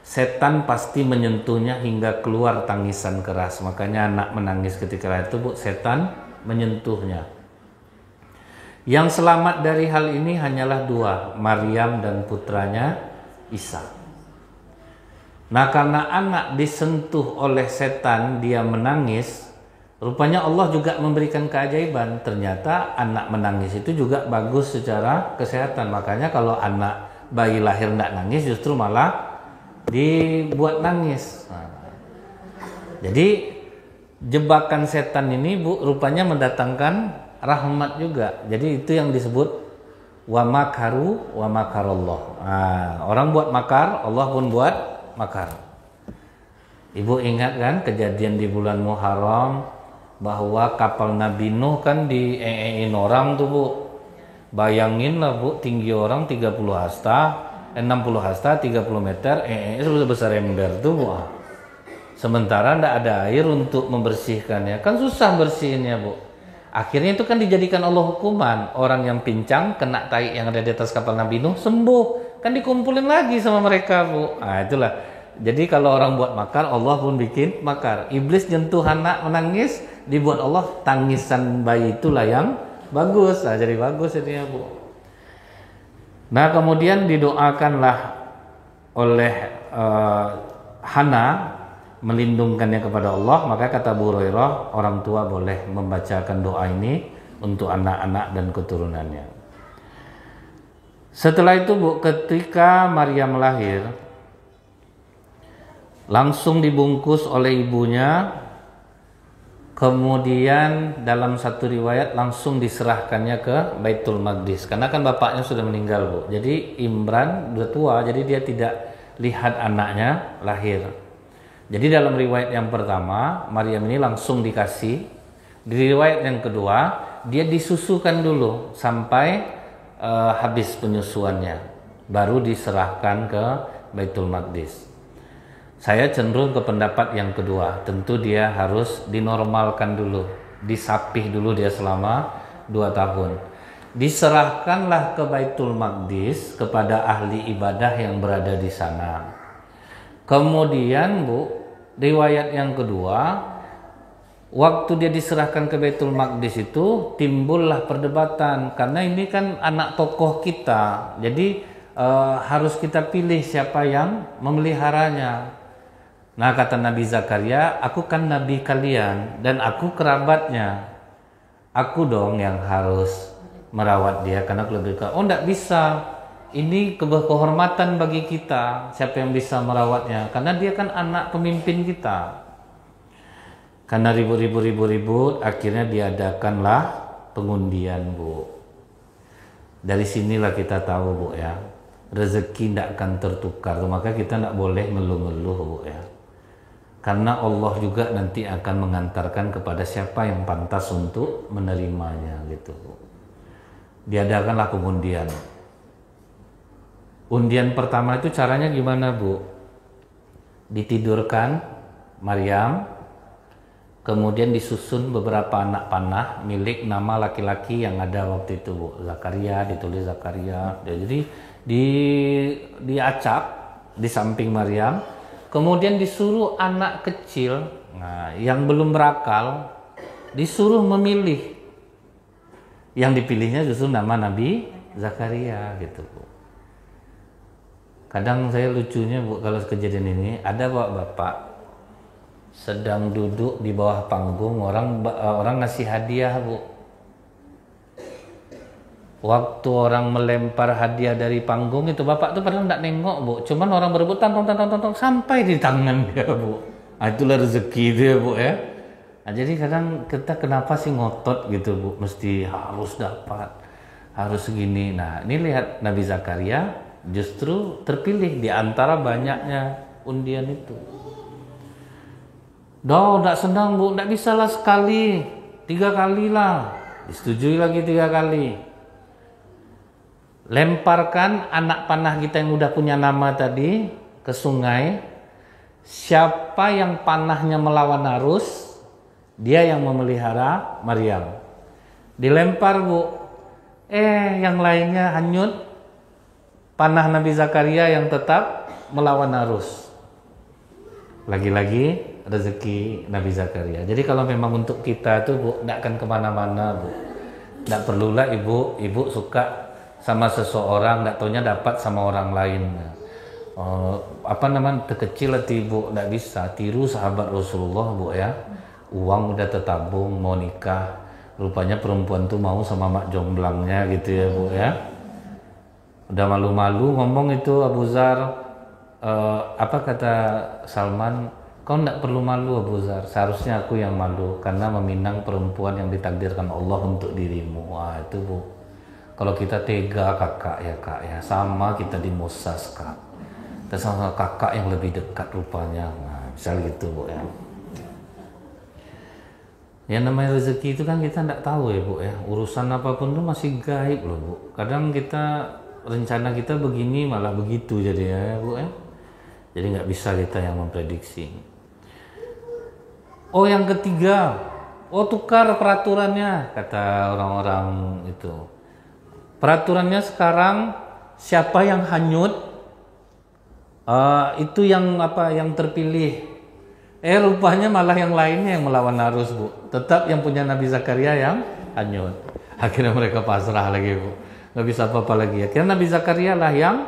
setan pasti menyentuhnya hingga keluar tangisan keras. Makanya anak menangis ketika lahir itu, Bu, setan menyentuhnya. Yang selamat dari hal ini hanyalah dua, Maryam dan putranya Isa. Nah, karena anak disentuh oleh setan, dia menangis, rupanya Allah juga memberikan keajaiban. Ternyata anak menangis itu juga bagus secara kesehatan. Makanya kalau anak bayi lahir tidak nangis, justru malah dibuat nangis. Nah, jadi jebakan setan ini, Bu, rupanya mendatangkan rahmat juga. Jadi itu yang disebut wa makaru wa makarallah. Nah, orang buat makar, Allah pun buat makar. Ibu ingat kan kejadian di bulan Muharram bahwa kapal Nabi Nuh kan diein orang tuh, Bu. Bayangin lah, Bu, tinggi orang 30 hasta, 60 hasta, 30 meter, sebesar ember tuh, Bu. Sementara tidak ada air untuk membersihkannya. Kan susah bersihinnya, Bu. Akhirnya itu kan dijadikan Allah hukuman. Orang yang pincang kena tai yang ada di atas kapal Nabi Nuh sembuh. Kan dikumpulin lagi sama mereka, Bu. Nah, itulah. Jadi kalau orang buat makar, Allah pun bikin makar. Iblis nyentuh anak menangis, dibuat Allah tangisan bayi itulah yang bagus. Nah, jadi bagus jadinya, Bu. Nah, kemudian didoakanlah oleh Hana, melindungkannya kepada Allah. Maka kata Abu Hurairah, orang tua boleh membacakan doa ini untuk anak-anak dan keturunannya. Setelah itu, Bu, ketika Maryam lahir, langsung dibungkus oleh ibunya, kemudian dalam satu riwayat langsung diserahkannya ke Baitul Maqdis, karena kan bapaknya sudah meninggal, Bu. Jadi Imran udah tua, jadi dia tidak lihat anaknya lahir. Jadi dalam riwayat yang pertama Maryam ini langsung dikasih, di riwayat yang kedua dia disusukan dulu sampai habis penyusuannya, baru diserahkan ke Baitul Maqdis. Saya cenderung ke pendapat yang kedua, tentu dia harus dinormalkan dulu, disapih dulu dia selama 2 tahun. Diserahkanlah ke Baitul Maqdis kepada ahli ibadah yang berada di sana. Kemudian, Bu, riwayat yang kedua, waktu dia diserahkan ke Baitul Maqdis itu timbullah perdebatan, karena ini kan anak tokoh kita, jadi harus kita pilih siapa yang memeliharanya. Nah, kata Nabi Zakaria, aku kan nabi kalian dan aku kerabatnya, aku dong yang harus merawat dia karena aku lebih dekat. Oh, enggak bisa, ini kehormatan bagi kita, siapa yang bisa merawatnya, karena dia kan anak pemimpin kita. Karena ribut, akhirnya diadakanlah pengundian, Bu. Dari sinilah kita tahu, Bu, ya, rezeki tidak akan tertukar. Maka kita tidak boleh ngeluh-ngeluh, Bu, ya. Karena Allah juga nanti akan mengantarkan kepada siapa yang pantas untuk menerimanya, gitu, Bu. Diadakanlah pengundian. Undian pertama itu caranya gimana, Bu? Ditidurkan Maryam, kemudian disusun beberapa anak panah milik nama laki-laki yang ada waktu itu, Bu. Zakaria, ditulis Zakaria. Jadi diacak di samping Maryam. Kemudian disuruh anak kecil, nah, yang belum berakal, disuruh memilih. Yang dipilihnya justru nama Nabi Zakaria, gitu, Bu. Kadang saya lucunya, Bu, kalau kejadian ini, ada bapak sedang duduk di bawah panggung, orang ngasih hadiah, Bu. Waktu orang melempar hadiah dari panggung itu, bapak tuh padahal nggak nengok, Bu. Cuman orang berebut tong sampai di tangan dia, Bu. Nah, itulah rezeki dia, Bu, ya. Nah, jadi kadang kita kenapa sih ngotot gitu, Bu? Mesti harus dapat, harus segini. Nah, ini lihat Nabi Zakaria justru terpilih di antara banyaknya undian itu. Nggak senang, Bu, nggak bisa lah sekali, 3 kali lah. Disetujui lagi 3 kali. Lemparkan anak panah kita yang udah punya nama tadi ke sungai. Siapa yang panahnya melawan arus, dia yang memelihara Maryam. Dilempar, Bu. Yang lainnya hanyut. Panah Nabi Zakaria yang tetap melawan arus. Lagi-lagi rezeki Nabi Zakaria. Jadi kalau memang untuk kita tuh, Bu, tidak akan kemana-mana, Bu. Tidak perlulah ibu suka sama seseorang, nggak taunya dapat sama orang lain. Terkecil hati, Bu, nggak bisa tiru sahabat Rasulullah, Bu, ya. Uang udah tertabung, mau nikah, rupanya perempuan tuh mau sama mak jomblangnya, gitu ya, Bu, ya. Udah malu-malu ngomong itu Abu Zar. Apa kata Salman? Kau nggak perlu malu, Abu Zar, seharusnya aku yang malu karena meminang perempuan yang ditakdirkan Allah untuk dirimu. Wah, itu, Bu. Kalau kita tega, kakak ya, sama kita di Mosas, Kak. Kita sama kakak yang lebih dekat rupanya. Nah, misal gitu, Bu, ya. Yang namanya rezeki itu kan kita tidak tahu, ya, Bu, ya. Urusan apapun itu masih gaib loh, Bu. Kadang kita rencana kita begini malah begitu jadi, ya, Bu, ya. Jadi nggak bisa kita yang memprediksi. Oh, yang ketiga, tukar peraturannya, kata orang-orang itu. Peraturannya sekarang siapa yang hanyut, itu yang terpilih. Rupanya malah yang lainnya yang melawan arus, Bu. Tetap yang punya Nabi Zakaria yang hanyut. Akhirnya mereka pasrah lagi, Bu. Nggak bisa apa-apa lagi. Akhirnya Nabi Zakaria lah yang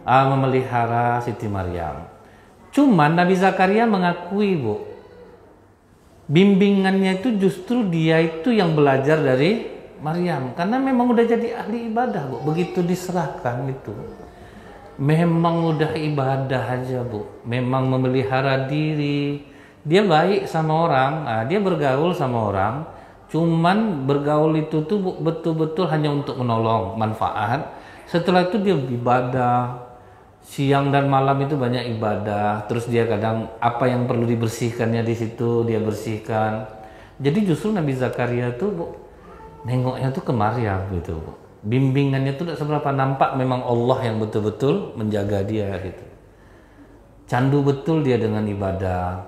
memelihara Siti Maryam. Cuman Nabi Zakaria mengakui, Bu, bimbingannya itu justru dia itu yang belajar dari Maryam, karena memang udah jadi ahli ibadah, Bu. Begitu diserahkan itu, memang udah ibadah aja Bu, memang memelihara diri, dia baik sama orang, dia bergaul sama orang, cuman bergaul itu tuh Bu, betul-betul hanya untuk menolong, manfaat. Setelah itu dia ibadah, siang dan malam itu banyak ibadah, terus dia kadang apa yang perlu dibersihkannya di situ dia bersihkan. Jadi justru Nabi Zakaria tuh Bu, nengoknya tuh ke Maryam gitu Bu. Bimbingannya tuh tidak seberapa, nampak memang Allah yang betul-betul menjaga dia gitu. Candu betul dia dengan ibadah.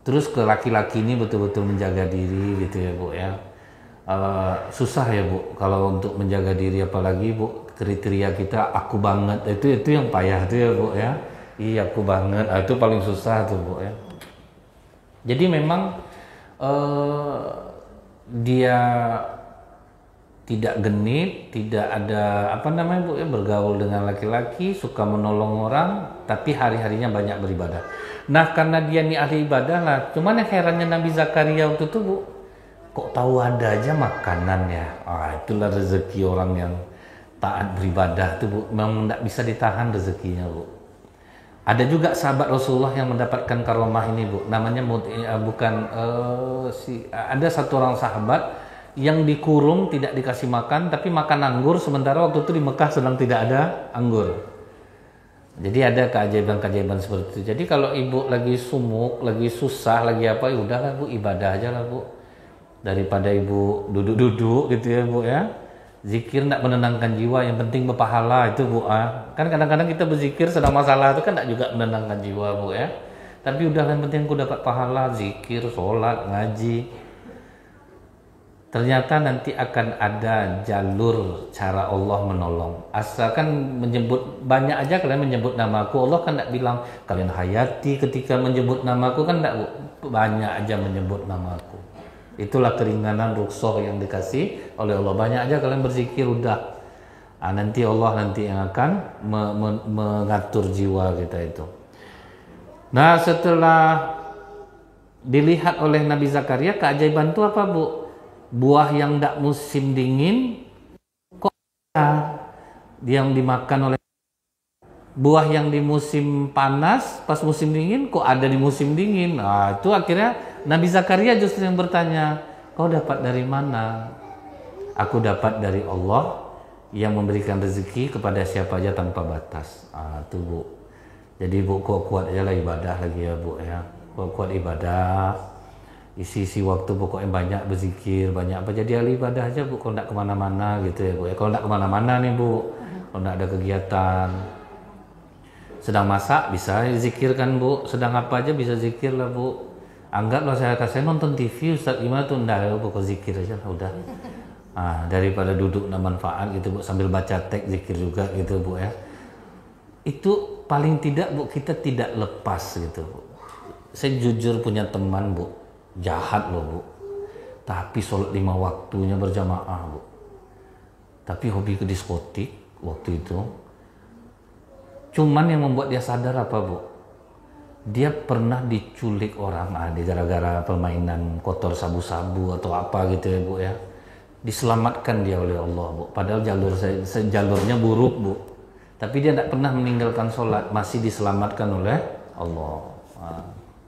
Terus ke laki-laki ini betul-betul menjaga diri gitu ya Bu ya. Susah ya Bu kalau untuk menjaga diri, apalagi Bu kriteria kita aku banget, itu yang payah tuh ya Bu ya. Iya aku banget, itu paling susah tuh Bu ya. Jadi memang dia tidak genit, tidak ada apa namanya Bu ya, bergaul dengan laki-laki, suka menolong orang, tapi hari-harinya banyak beribadah. Nah karena dia ini ahli ibadah lah, cuman yang herannya Nabi Zakaria waktu itu Bu, kok tahu ada aja makanan ya. Itulah rezeki orang yang taat beribadah tuh Bu, memang tidak bisa ditahan rezekinya Bu. Ada juga sahabat Rasulullah yang mendapatkan karomah ini Bu, namanya ada satu orang sahabat yang dikurung, tidak dikasih makan, tapi makan anggur, sementara waktu itu di Mekah sedang tidak ada anggur. Jadi ada keajaiban-keajaiban seperti itu. Jadi kalau ibu lagi sumuk, lagi susah, lagi apa, ya udahlah Bu, ibadah aja lah Bu. Daripada ibu duduk-duduk gitu ya Bu ya. Zikir tidak menenangkan jiwa, yang penting berpahala itu Bu. Kan kadang-kadang kita berzikir sedang masalah itu kan tidak juga menenangkan jiwa Bu ya. Tapi udah yang penting aku dapat pahala, zikir, sholat, ngaji. Ternyata nanti akan ada jalur cara Allah menolong. Asalkan menyebut, banyak aja kalian menyebut namaku, Allah kan tidak bilang kalian hayati ketika menyebut namaku, kan tidak, banyak aja menyebut namaku. Itulah keringanan rukhsah yang dikasih oleh Allah. Banyak aja kalian berzikir udah. Nanti Allah yang akan mengatur jiwa kita itu. Nah setelah dilihat oleh Nabi Zakaria, keajaiban itu apa Bu? Buah yang tidak musim dingin kok yang dimakan oleh, buah yang di musim panas pas musim dingin kok ada di musim dingin. Itu akhirnya Nabi Zakaria justru yang bertanya, kau dapat dari mana? Aku dapat dari Allah yang memberikan rezeki kepada siapa aja tanpa batas. Itu Bu. Jadi Bu kuat aja lah ibadah lagi ya Bu ya. Kuat ibadah, isi waktu pokoknya banyak berzikir, banyak apa, jadi ahli ibadah aja Bu, kalau tidak kemana-mana gitu ya Bu ya. Kalau tidak kemana-mana nih Bu, kalau tidak ada kegiatan, sedang masak bisa zikirkan Bu, sedang apa aja bisa zikir lah Bu. Anggaplah saya nonton TV Ustaz gimana tuh, enggak ya pokok zikir aja lah udah. Daripada duduk dan manfaat gitu Bu, sambil baca teks zikir juga gitu Bu ya. Itu paling tidak Bu, kita tidak lepas gitu Bu. Saya jujur punya teman Bu, jahat loh Bu, tapi sholat 5 waktunya berjamaah Bu, tapi hobi ke diskotik waktu itu. Cuman yang membuat dia sadar apa Bu, dia pernah diculik orang, gara-gara permainan kotor sabu-sabu atau apa gitu ya Bu ya. Diselamatkan dia oleh Allah Bu, padahal jalurnya buruk Bu, tapi dia tidak pernah meninggalkan sholat, masih diselamatkan oleh Allah.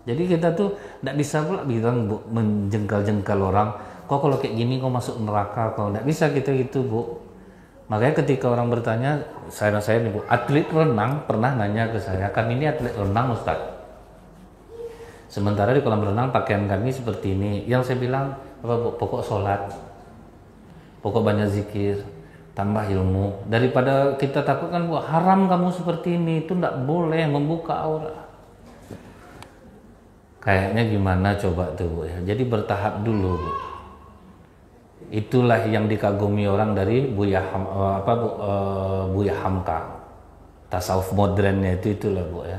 Jadi kita tuh tidak bisa pula bilang Bu, menjengkal-jengkal orang, kok kalau kayak gini kok masuk neraka, kok tidak bisa kita gitu Bu. Makanya ketika orang bertanya, saya nih Bu, atlet renang pernah nanya ke saya, kami ini atlet renang Ustaz, sementara di kolam renang pakaian kami seperti ini. Yang saya bilang apa Bu, pokok sholat, pokok banyak zikir, tambah ilmu. Daripada kita takutkan Bu, haram kamu seperti ini, itu tidak boleh membuka aurat. Kayaknya gimana coba tuh Bu ya. Jadi bertahap dulu Bu. Itulah yang dikagumi orang dari Buya Hamka. Tasawuf modernnya itulah Bu ya.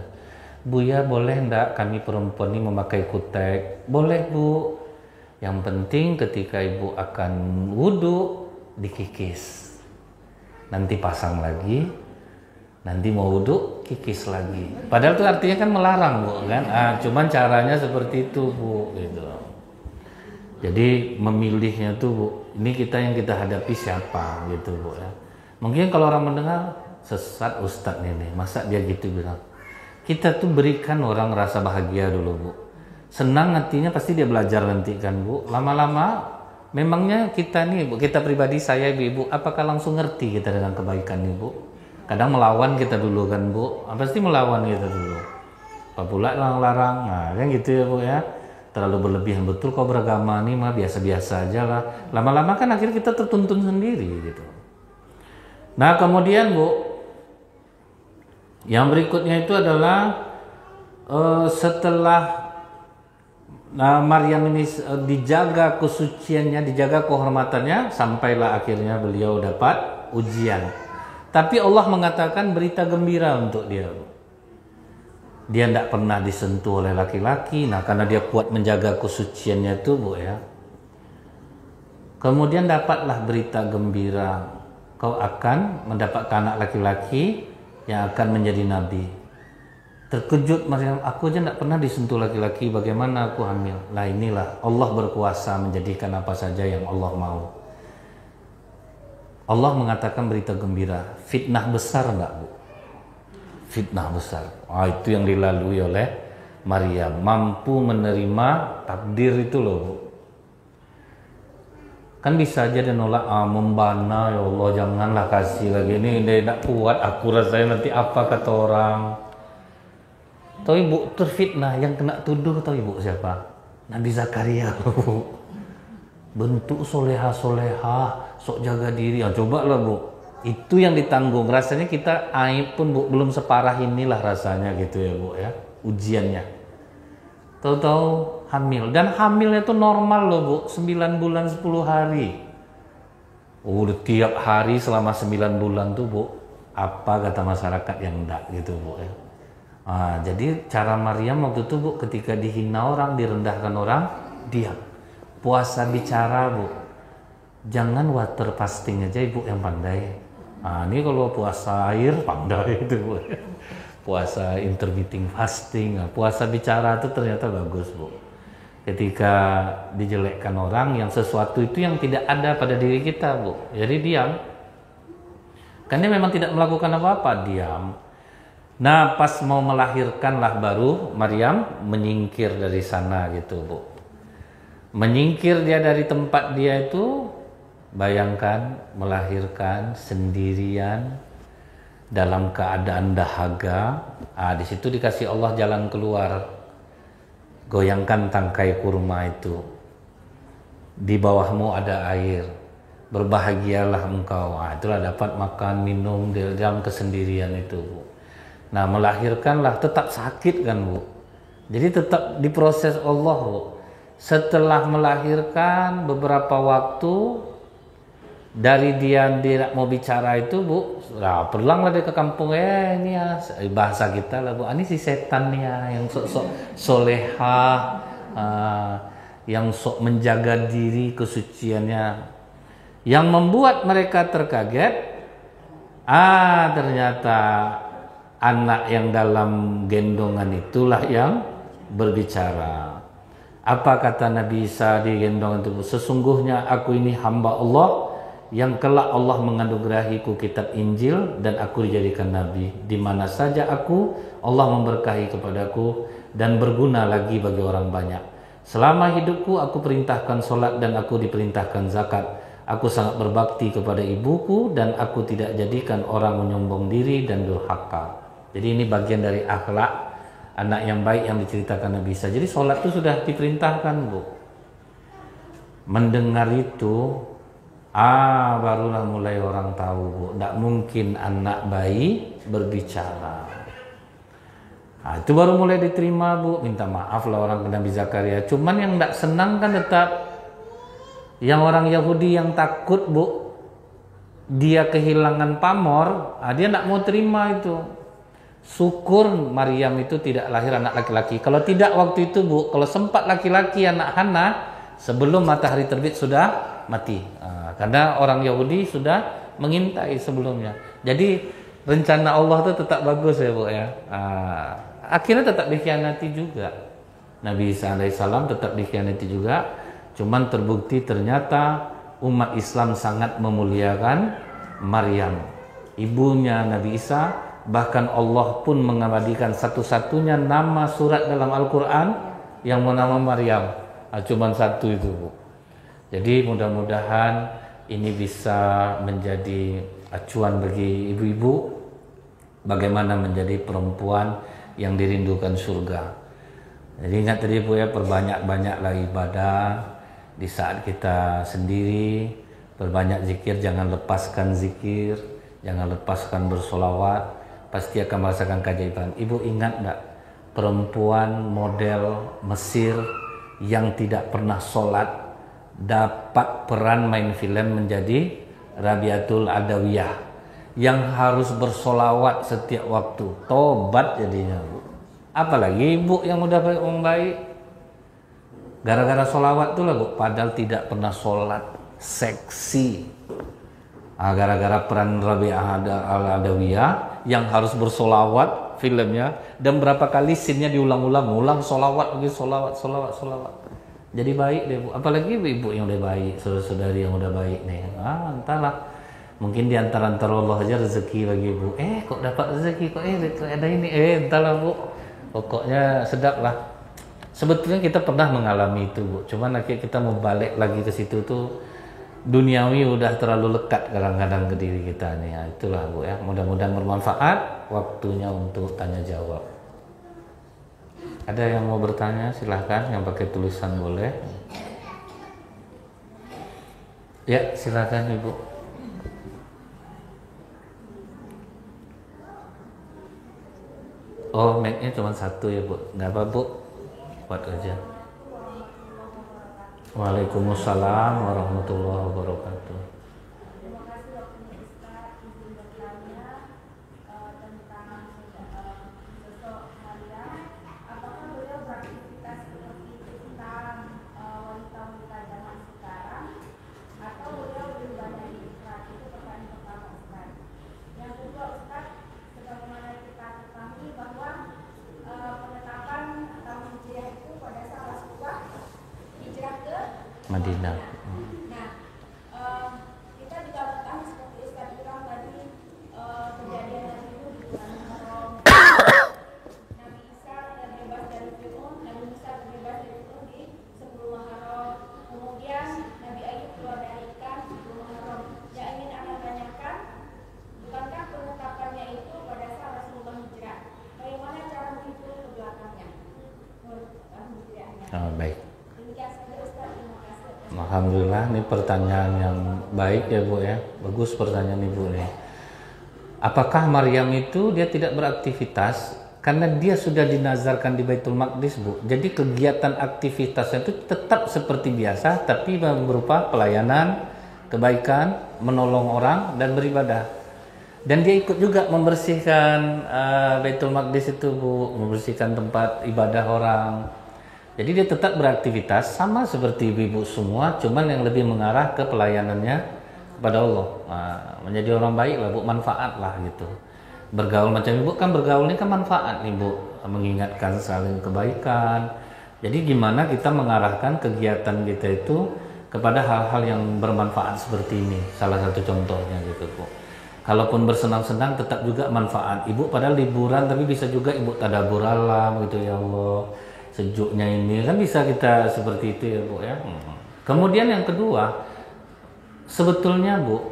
Buya boleh enggak kami perempuan ini memakai kutek? Boleh Bu. Yang penting ketika Ibu akan wudhu dikikis. Nanti pasang lagi. Nanti mau wudhu kikis lagi. Padahal itu artinya kan melarang Bu kan. Cuman caranya seperti itu Bu gitu. Jadi memilihnya tuh Bu, ini yang kita hadapi siapa gitu Bu ya. Mungkin kalau orang mendengar, sesat Ustadz ini, masa dia gitu bilang. Kita tuh berikan orang rasa bahagia dulu Bu, senang hatinya pasti dia belajar nanti kan Bu. Lama-lama memangnya kita nih Bu, kita pribadi saya ibu-ibu, apakah langsung ngerti kita dengan kebaikan nih Bu? Kadang melawan kita dulu kan Bu, pasti melawan kita dulu. Apa pula larang-larang, nah kan gitu ya Bu ya. Terlalu berlebihan, betul kau beragama nih mah biasa-biasa aja lah. Lama-lama kan akhirnya kita tertuntun sendiri gitu. Nah kemudian Bu, yang berikutnya itu adalah setelah Maryam ini dijaga kesuciannya, dijaga kehormatannya, sampailah akhirnya beliau dapat ujian. Tapi Allah mengatakan berita gembira untuk dia. Dia tidak pernah disentuh oleh laki-laki. Nah karena dia kuat menjaga kesuciannya itu Bu ya. Kemudian dapatlah berita gembira, kau akan mendapatkan anak laki-laki yang akan menjadi nabi. Terkejut Maryam, aku aja tidak pernah disentuh laki-laki, bagaimana aku hamil? Nah inilah Allah berkuasa menjadikan apa saja yang Allah mau. Allah mengatakan berita gembira. Fitnah besar enggak Bu? Fitnah besar. Itu yang dilalui oleh Maryam, mampu menerima takdir itu loh Bu. Kan bisa aja dia nolak, membana, ya Allah janganlah kasih lagi, ini dia tidak kuat, aku rasanya nanti apa kata orang. Tahu Ibu terfitnah, yang kena tuduh tahu Ibu siapa? Nabi Zakaria. Bentuk soleha-soleha, sok jaga diri, cobalah Bu. Itu yang ditanggung, rasanya kita aib pun Bu, belum separah inilah rasanya gitu ya Bu ya, ujiannya. Tahu-tahu hamil, dan hamilnya itu normal loh Bu, 9 bulan 10 hari. Udah tiap hari selama 9 bulan tuh Bu, apa kata masyarakat yang enggak gitu Bu ya. Jadi cara Maryam waktu itu Bu, ketika dihina orang, direndahkan orang, diam. Puasa bicara Bu, jangan water fasting aja Ibu yang pandai. Ini kalau puasa air pandai itu Bu. Puasa intermittent fasting, puasa bicara itu ternyata bagus Bu. Ketika dijelekkan orang, yang sesuatu itu yang tidak ada pada diri kita Bu, jadi diam. Karena memang tidak melakukan apa-apa, diam. Nah pas mau melahirkan lah baru Maryam menyingkir dari sana gitu Bu. Menyingkir dia dari tempat dia itu, bayangkan melahirkan sendirian dalam keadaan dahaga. Di situ dikasih Allah jalan keluar. Goyangkan tangkai kurma itu, di bawahmu ada air, berbahagialah engkau. Itulah dapat makan minum dalam kesendirian itu Bu. Nah melahirkanlah, tetap sakit kan Bu, jadi tetap diproses Allah Bu. Setelah melahirkan beberapa waktu, dari dia tidak mau bicara itu Bu, pulanglah dia ke kampung. Ini ya bahasa kita lah Bu, ini si setan nih ya, yang sok-sok soleha, yang sok menjaga diri kesuciannya. Yang membuat mereka terkaget, ternyata anak yang dalam gendongan itulah yang berbicara. Apa kata Nabi Isa di gendongan itu? Sesungguhnya aku ini hamba Allah yang kelak Allah menganugerahiku kitab Injil dan aku dijadikan nabi. Di mana saja aku, Allah memberkahi kepadaku dan berguna lagi bagi orang banyak. Selama hidupku aku perintahkan sholat dan aku diperintahkan zakat. Aku sangat berbakti kepada ibuku dan aku tidak jadikan orang menyombong diri dan durhaka. Jadi ini bagian dari akhlak anak yang baik yang diceritakan Nabi Isa. Jadi sholat itu sudah diperintahkan Bu. Mendengar itu, barulah mulai orang tahu Bu, tidak mungkin anak bayi berbicara. Itu baru mulai diterima Bu, minta maaf lah orang ke Nabi Zakaria. Cuman yang tidak senang kan tetap yang orang Yahudi yang takut Bu, dia kehilangan pamor, dia tidak mau terima itu. Syukur Maryam itu tidak lahir anak laki-laki. Kalau tidak waktu itu Bu, kalau sempat laki-laki anak Hana, sebelum matahari terbit sudah mati. Karena orang Yahudi sudah mengintai sebelumnya. Jadi rencana Allah itu tetap bagus ya Bu ya. Akhirnya tetap dikhianati juga. Nabi Isa alaihissalam tetap dikhianati juga. Cuman terbukti ternyata umat Islam sangat memuliakan Maryam. ibunya Nabi Isa, bahkan Allah pun mengabadikan satu-satunya nama surat dalam Al-Quran yang bernama Maryam. Cuman satu itu, Bu. Jadi mudah-mudahan ini bisa menjadi acuan bagi ibu-ibu bagaimana menjadi perempuan yang dirindukan surga. Jadi ingat tadi, Bu, ya, perbanyak-banyaklah ibadah di saat kita sendiri, perbanyak zikir, jangan lepaskan zikir, jangan lepaskan bersolawat, pasti akan merasakan keajaiban. Ibu ingat enggak perempuan model Mesir yang tidak pernah sholat dapat peran main film menjadi Rabiatul Adawiyah yang harus bersolawat setiap waktu, tobat jadinya, Bu. Apalagi ibu yang udah baik, orang baik, gara-gara solawat tuh lah, Bu, padahal tidak pernah sholat, seksi. Gara-gara peran Rabi'ah al-Adawiyah yang harus bersolawat filmnya, dan berapa kali scene-nya diulang-ulang, ulang solawat lagi, solawat. Jadi baik deh, Bu. Apalagi ibu yang udah baik, saudara-saudari yang udah baik nih. Entahlah, mungkin di antara Allah aja rezeki bagi ibu. Kok dapat rezeki, kok ada ini, entahlah, Bu. Pokoknya sedap lah. Sebetulnya kita pernah mengalami itu, Bu. Cuman akhirnya kita mau balik lagi ke situ tuh, duniawi udah terlalu lekat kadang-kadang ke diri kita nih. Itulah, Bu, ya. Mudah-mudahan bermanfaat. Waktunya untuk tanya jawab. Ada yang mau bertanya, silahkan. Yang pakai tulisan boleh. Ya, silahkan, Ibu. Oh, mic-nya cuma satu ya, Bu. Nggak apa, Bu. Buat aja. Waalaikumsalam warahmatullahi wabarakatuh. Madinah. Nah, kita juga bertahan seperti Ustaz bilang tadi, kejadian Nabi itu di bulan Muharram. Nabi Isa terbebas dari Fir'aun, Nabi Musa terbebas dari Fir'aun di 10 Muharram. Kemudian Nabi Ayub keluar dari ikan 10 Muharram. Yang ingin Anda tanyakan, bukankah penetapannya itu pada saat Rasulullah hijrah? Bagaimana cara menghitung ke belakangnya? Baik. Demikian saja, Ustaz. Terima kasih. Alhamdulillah, ini pertanyaan yang baik ya, Bu, ya. Bagus pertanyaan Ibu nih. Apakah Maryam itu dia tidak beraktivitas karena dia sudah dinazarkan di Baitul Maqdis, Bu? Jadi kegiatan aktivitasnya itu tetap seperti biasa, tapi berupa pelayanan, kebaikan, menolong orang dan beribadah. Dan dia ikut juga membersihkan Baitul Maqdis itu, Bu, membersihkan tempat ibadah orang. Jadi dia tetap beraktivitas sama seperti ibu-ibu semua, cuman yang lebih mengarah ke pelayanannya kepada Allah. Menjadi orang baik lah, Bu, manfaat lah gitu. Bergaul macam ibu kan, bergaul ini kan manfaat nih, Bu, mengingatkan saling kebaikan. Jadi gimana kita mengarahkan kegiatan kita itu kepada hal-hal yang bermanfaat seperti ini, salah satu contohnya gitu, Bu. Kalaupun bersenang-senang tetap juga manfaat. Ibu padahal liburan tapi bisa juga ibu tadabur alam gitu, ya Allah. Sejuknya ini kan bisa kita seperti itu ya, Bu, ya. Kemudian yang kedua, sebetulnya, Bu,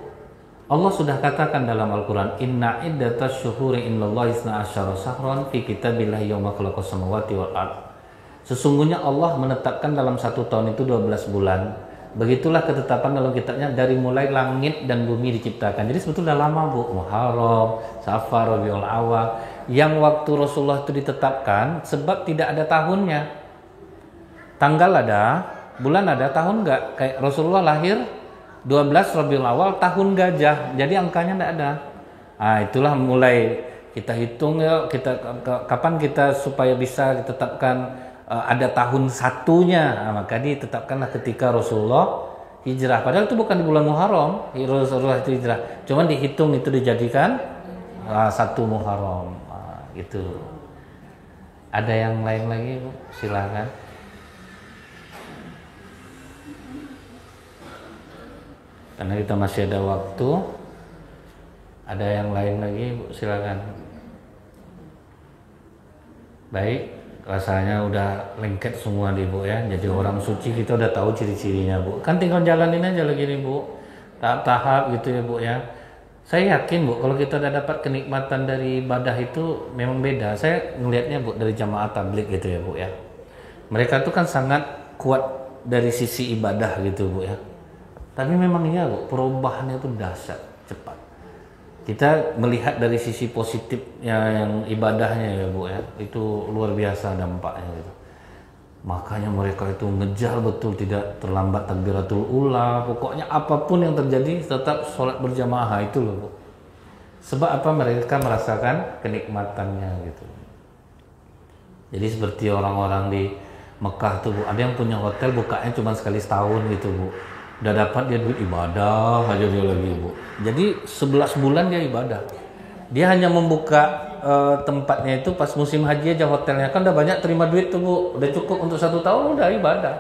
Allah sudah katakan dalam Al-Quran, Inna iddatas syuhuri innallahi isna asyara syahran fi kitabillahi yawma khalaqas samawati wal ard. Sesungguhnya Allah menetapkan dalam satu tahun itu 12 bulan. Begitulah ketetapan dalam kitabnya dari mulai langit dan bumi diciptakan. Jadi sebetulnya lama, Bu. Muharram, Safar, Rabiul Awal. Yang waktu Rasulullah itu ditetapkan sebab tidak ada tahunnya. Tanggal ada, bulan ada, tahun enggak. Kayak Rasulullah lahir 12 Rabiul Awal, tahun gajah. Jadi angkanya enggak ada. Itulah mulai kita hitung ya, kapan kita supaya bisa ditetapkan ada tahun satunya. Maka ditetapkanlah ketika Rasulullah hijrah. Padahal itu bukan di bulan Muharram, Rasulullah itu hijrah. Cuman dihitung itu dijadikan 1 Muharram. Gitu. Ada yang lain lagi, Bu? Silahkan. Karena kita masih ada waktu. Ada yang lain lagi Bu, silakan. Baik, rasanya udah lengket semua nih Bu ya. Jadi orang suci kita udah tahu ciri-cirinya Bu. Kan tinggal jalanin aja lagi nih Bu. Tahap-tahap gitu ya Bu ya. Saya yakin Bu, kalau kita udah dapat kenikmatan dari ibadah itu memang beda. Saya ngelihatnya Bu dari jamaah tabligh gitu ya Bu ya. Mereka tuh kan sangat kuat dari sisi ibadah gitu Bu ya. Tapi memang iya Bu, perubahannya tuh dahsyat, cepat. Kita melihat dari sisi positifnya yang ibadahnya ya Bu ya, itu luar biasa dampaknya gitu. Makanya mereka itu ngejar betul, tidak terlambat takbiratul ula, pokoknya apapun yang terjadi tetap sholat berjamaah itu loh Bu. Sebab apa? Mereka merasakan kenikmatannya gitu. Jadi seperti orang-orang di Mekah tuh Bu, ada yang punya hotel bukanya cuma sekali setahun gitu Bu. Udah dapat dia duit ibadah aja dia lagi Bu. Jadi 11 bulan dia ibadah. Dia hanya membuka tempatnya itu pas musim haji aja, hotelnya kan udah banyak terima duit tuh Bu. Udah cukup untuk 1 tahun udah ibadah.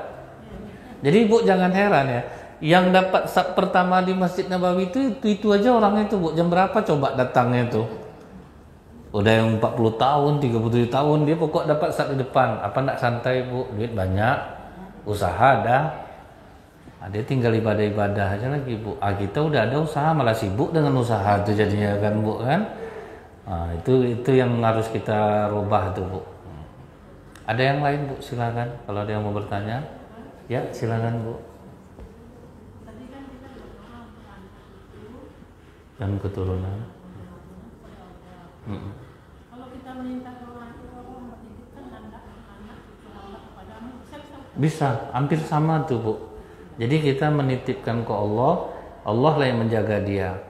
Jadi Bu jangan heran ya. Yang dapat saf pertama di Masjid Nabawi itu aja orangnya itu Bu. Jam berapa coba datangnya tuh? Udah yang 40 tahun, 37 tahun dia pokok dapat saf di depan. Apa enggak santai Bu? Duit banyak, usaha ada. Dia tinggal ibadah-ibadah aja lagi Bu. Kita udah ada usaha malah sibuk dengan usaha itu jadinya kan Bu kan. Itu yang harus kita rubah tuh Bu. Ada yang lain Bu, silakan kalau ada yang mau bertanya. Ya silakan Bu. Dan keturunan. Kalau kita minta doa itu Allah menitipkan anak kepadamu, bisa, hampir sama tuh Bu. Jadi kita menitipkan ke Allah, Allah lah yang menjaga dia.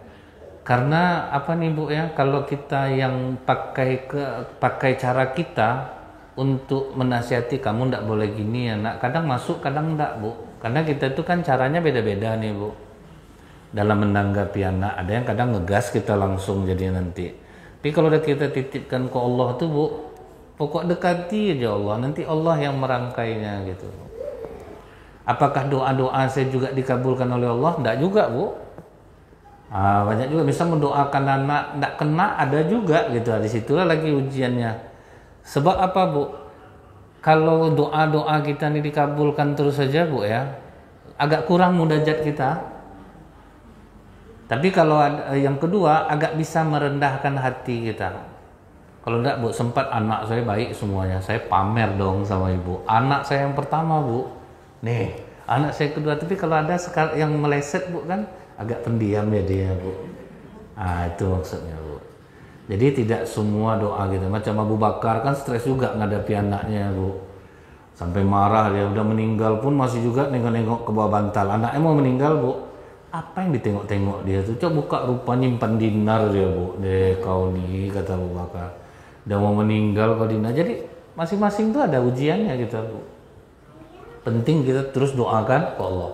Karena apa nih Bu ya, kalau kita yang pakai cara kita untuk menasihati kamu ndak boleh gini ya nak, kadang masuk kadang ndak Bu. Karena kita itu kan caranya beda-beda nih Bu. Dalam menanggapi anak, ada yang kadang ngegas kita langsung jadi nanti. Tapi kalau udah kita titipkan ke Allah tuh Bu, pokok dekati aja Allah, nanti Allah yang merangkainya gitu. Apakah doa-doa saya juga dikabulkan oleh Allah? Enggak juga Bu. Banyak juga misal mendoakan anak enggak kena, ada juga gitu. Di situlah lagi ujiannya. Sebab apa Bu? Kalau doa-doa kita ini dikabulkan terus saja Bu ya, agak kurang munajat kita. Tapi kalau yang kedua agak bisa merendahkan hati kita. Kalau enggak Bu, sempat anak saya baik semuanya, saya pamer dong sama ibu. Anak saya yang pertama Bu. Nih, anak saya kedua, tapi kalau ada yang meleset Bu kan agak pendiam ya dia Bu. Itu maksudnya Bu. Jadi tidak semua doa gitu. Macam Abu Bakar kan stres juga ngadapi anaknya Bu. Sampai marah dia, udah meninggal pun masih juga nengok-nengok ke bawah bantal. Anaknya mau meninggal Bu. Apa yang ditengok-tengok dia tuh? Coba buka rupa nyimpan dinar dia Bu. Kau nih kata Abu Bakar. Udah mau meninggal kau dinar. Jadi masing-masing tuh ada ujiannya gitu Bu. Penting kita terus doakan ke Allah.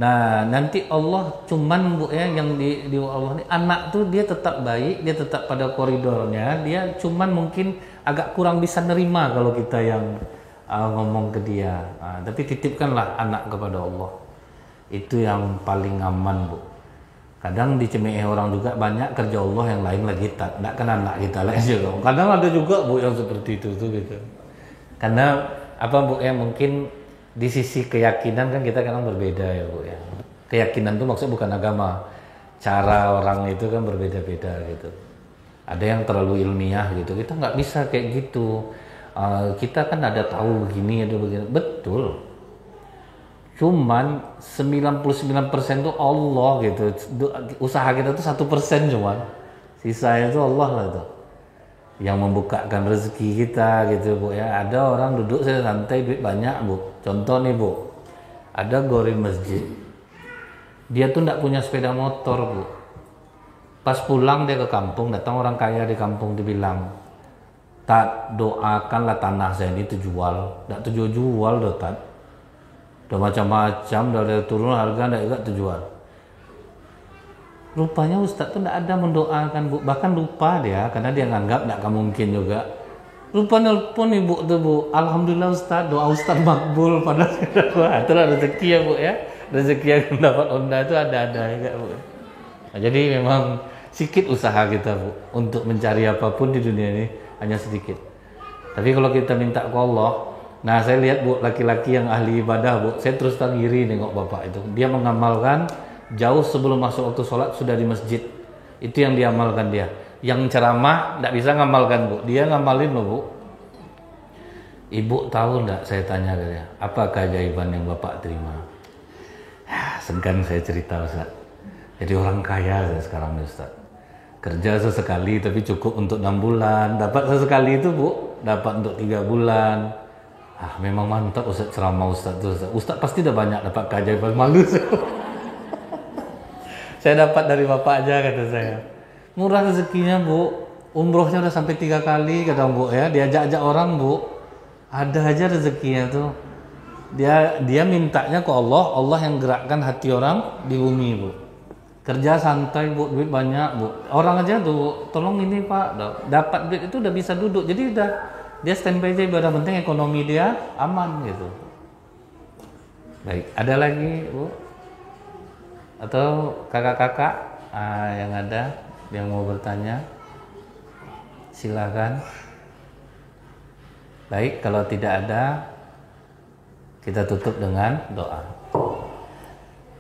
Nah nanti Allah cuman Bu ya yang di Allah ini anak tuh dia tetap baik, dia tetap pada koridornya, dia cuman mungkin agak kurang bisa nerima kalau kita yang ngomong ke dia. Tapi titipkanlah anak kepada Allah, itu yang paling aman Bu. Kadang dicemeh orang juga banyak kerja Allah yang lain lagi tak kan anak kita lah juga. Kadang ada juga Bu yang seperti itu tuh gitu. Karena apa Bu ya, mungkin di sisi keyakinan kan kita kadang berbeda ya Bu ya. Keyakinan itu maksudnya bukan agama. Cara orang itu kan berbeda-beda gitu. Ada yang terlalu ilmiah gitu. Kita nggak bisa kayak gitu. Kita kan ada tahu begini, ada begini. Betul. Cuman 99% itu Allah gitu. Usaha kita tuh 1% cuman. Sisanya itu Allah lah tuh. Yang membukakan rezeki kita gitu Bu ya. Ada orang duduk saya santai duit banyak Bu. Contoh nih Bu, ada gori masjid. Dia tuh nggak punya sepeda motor Bu. Pas pulang dia ke kampung, datang orang kaya di kampung dibilang, "Tat, doakanlah tanah saya ini terjual." Nggak terjual doh Tat. Udah macam-macam, udah turun harga nggak juga terjual. Rupanya Ustadz tuh tidak ada mendoakan Bu, bahkan lupa dia karena dia nganggap tidak mungkin juga. Lupa nelpon ibu tuh Bu, alhamdulillah Ustadz, doa Ustadz makbul pada itulah rezeki ya Bu ya, rezeki yang dapat onda itu ada juga Bu. Nah, jadi memang Sedikit usaha kita Bu untuk mencari apapun di dunia ini, hanya sedikit. Tapi kalau kita minta ke Allah, nah saya lihat Bu, laki-laki yang ahli ibadah Bu, saya terus terang iri nengok bapak itu. Dia mengamalkan jauh sebelum masuk waktu sholat sudah di masjid. Itu yang diamalkan dia. Yang ceramah tidak bisa ngamalkan Bu, dia ngamalin loh Bu. Ibu tahu enggak, saya tanya ke dia, apa keajaiban yang bapak terima? Ya, segan saya cerita Ustaz. Jadi orang kaya saya sekarang nih Ustaz. Kerja sesekali tapi cukup untuk 6 bulan. Dapat sesekali itu Bu, dapat untuk 3 bulan. Ah memang mantap Ustaz ceramah Ustaz tuh. Ustaz pasti udah banyak dapat keajaiban, malu. Saya dapat dari bapak aja kata saya. Murah rezekinya Bu. Umrohnya udah sampai 3 kali kata Bu ya. Diajak-ajak orang Bu. Ada aja rezekinya tuh. Dia mintanya ke Allah, Allah yang gerakkan hati orang di bumi Bu. Kerja santai Bu, duit banyak Bu. Orang aja tuh, tolong ini Pak, dapat duit itu udah bisa duduk. Jadi udah dia standby aja, ibadah penting ekonomi dia aman gitu. Baik, ada lagi Bu? Atau kakak-kakak yang ada yang mau bertanya? Silakan. Baik, kalau tidak ada kita tutup dengan doa.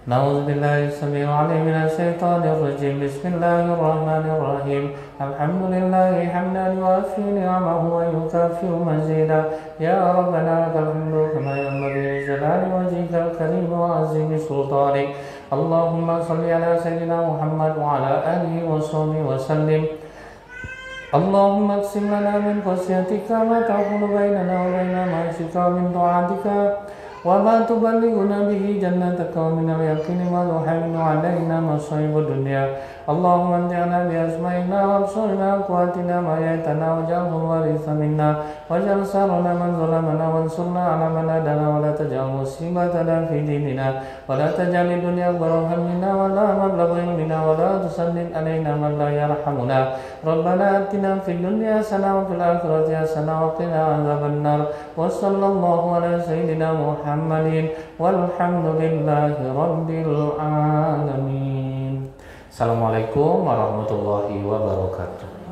Na'udzubillahi samil alim minas syaitanir rajim. Bismillahirrahmanirrahim. Alhamdulillahi hamdan yuafi ni'amahu wa yukafi'u mazida. Ya Rabbana lakal hamdu kama yanbaghi li jalali wajhikal karim wa azimi sultanik. Allahumma salli ala sayyidina Muhammad wa ala alihi wa sahbihi wa sallim. Allahumma aqsim lana min khasyatika ma tahulu bainana wa baina ma'asika min ta'atika wa ma tuballighuna bihi jannataka wa min al-yaqini ma tuhawwinu 'alaina masa'ib ad-dunya. Allahumma anti'na bi asma'ina wa absarina wa quwwatina ma ahyaytana waj'alhu waritha minna waj'al sarana man zalamana wansurna 'ala man adana wa la taj'al musibatana fi dinina wa la taj'al ad-dunya akbar hammina wa la mablagha ilmina wa la tusallit 'alaina man la yarhamuna. Rabbana atina fid dunya hasanah wa fil akhirati hasanah wa qina adzabannar. Wa sallallahu ala sayyidina Muhammadin walhamdulillahi rabbil alamin. Assalamualaikum warahmatullahi wabarakatuh.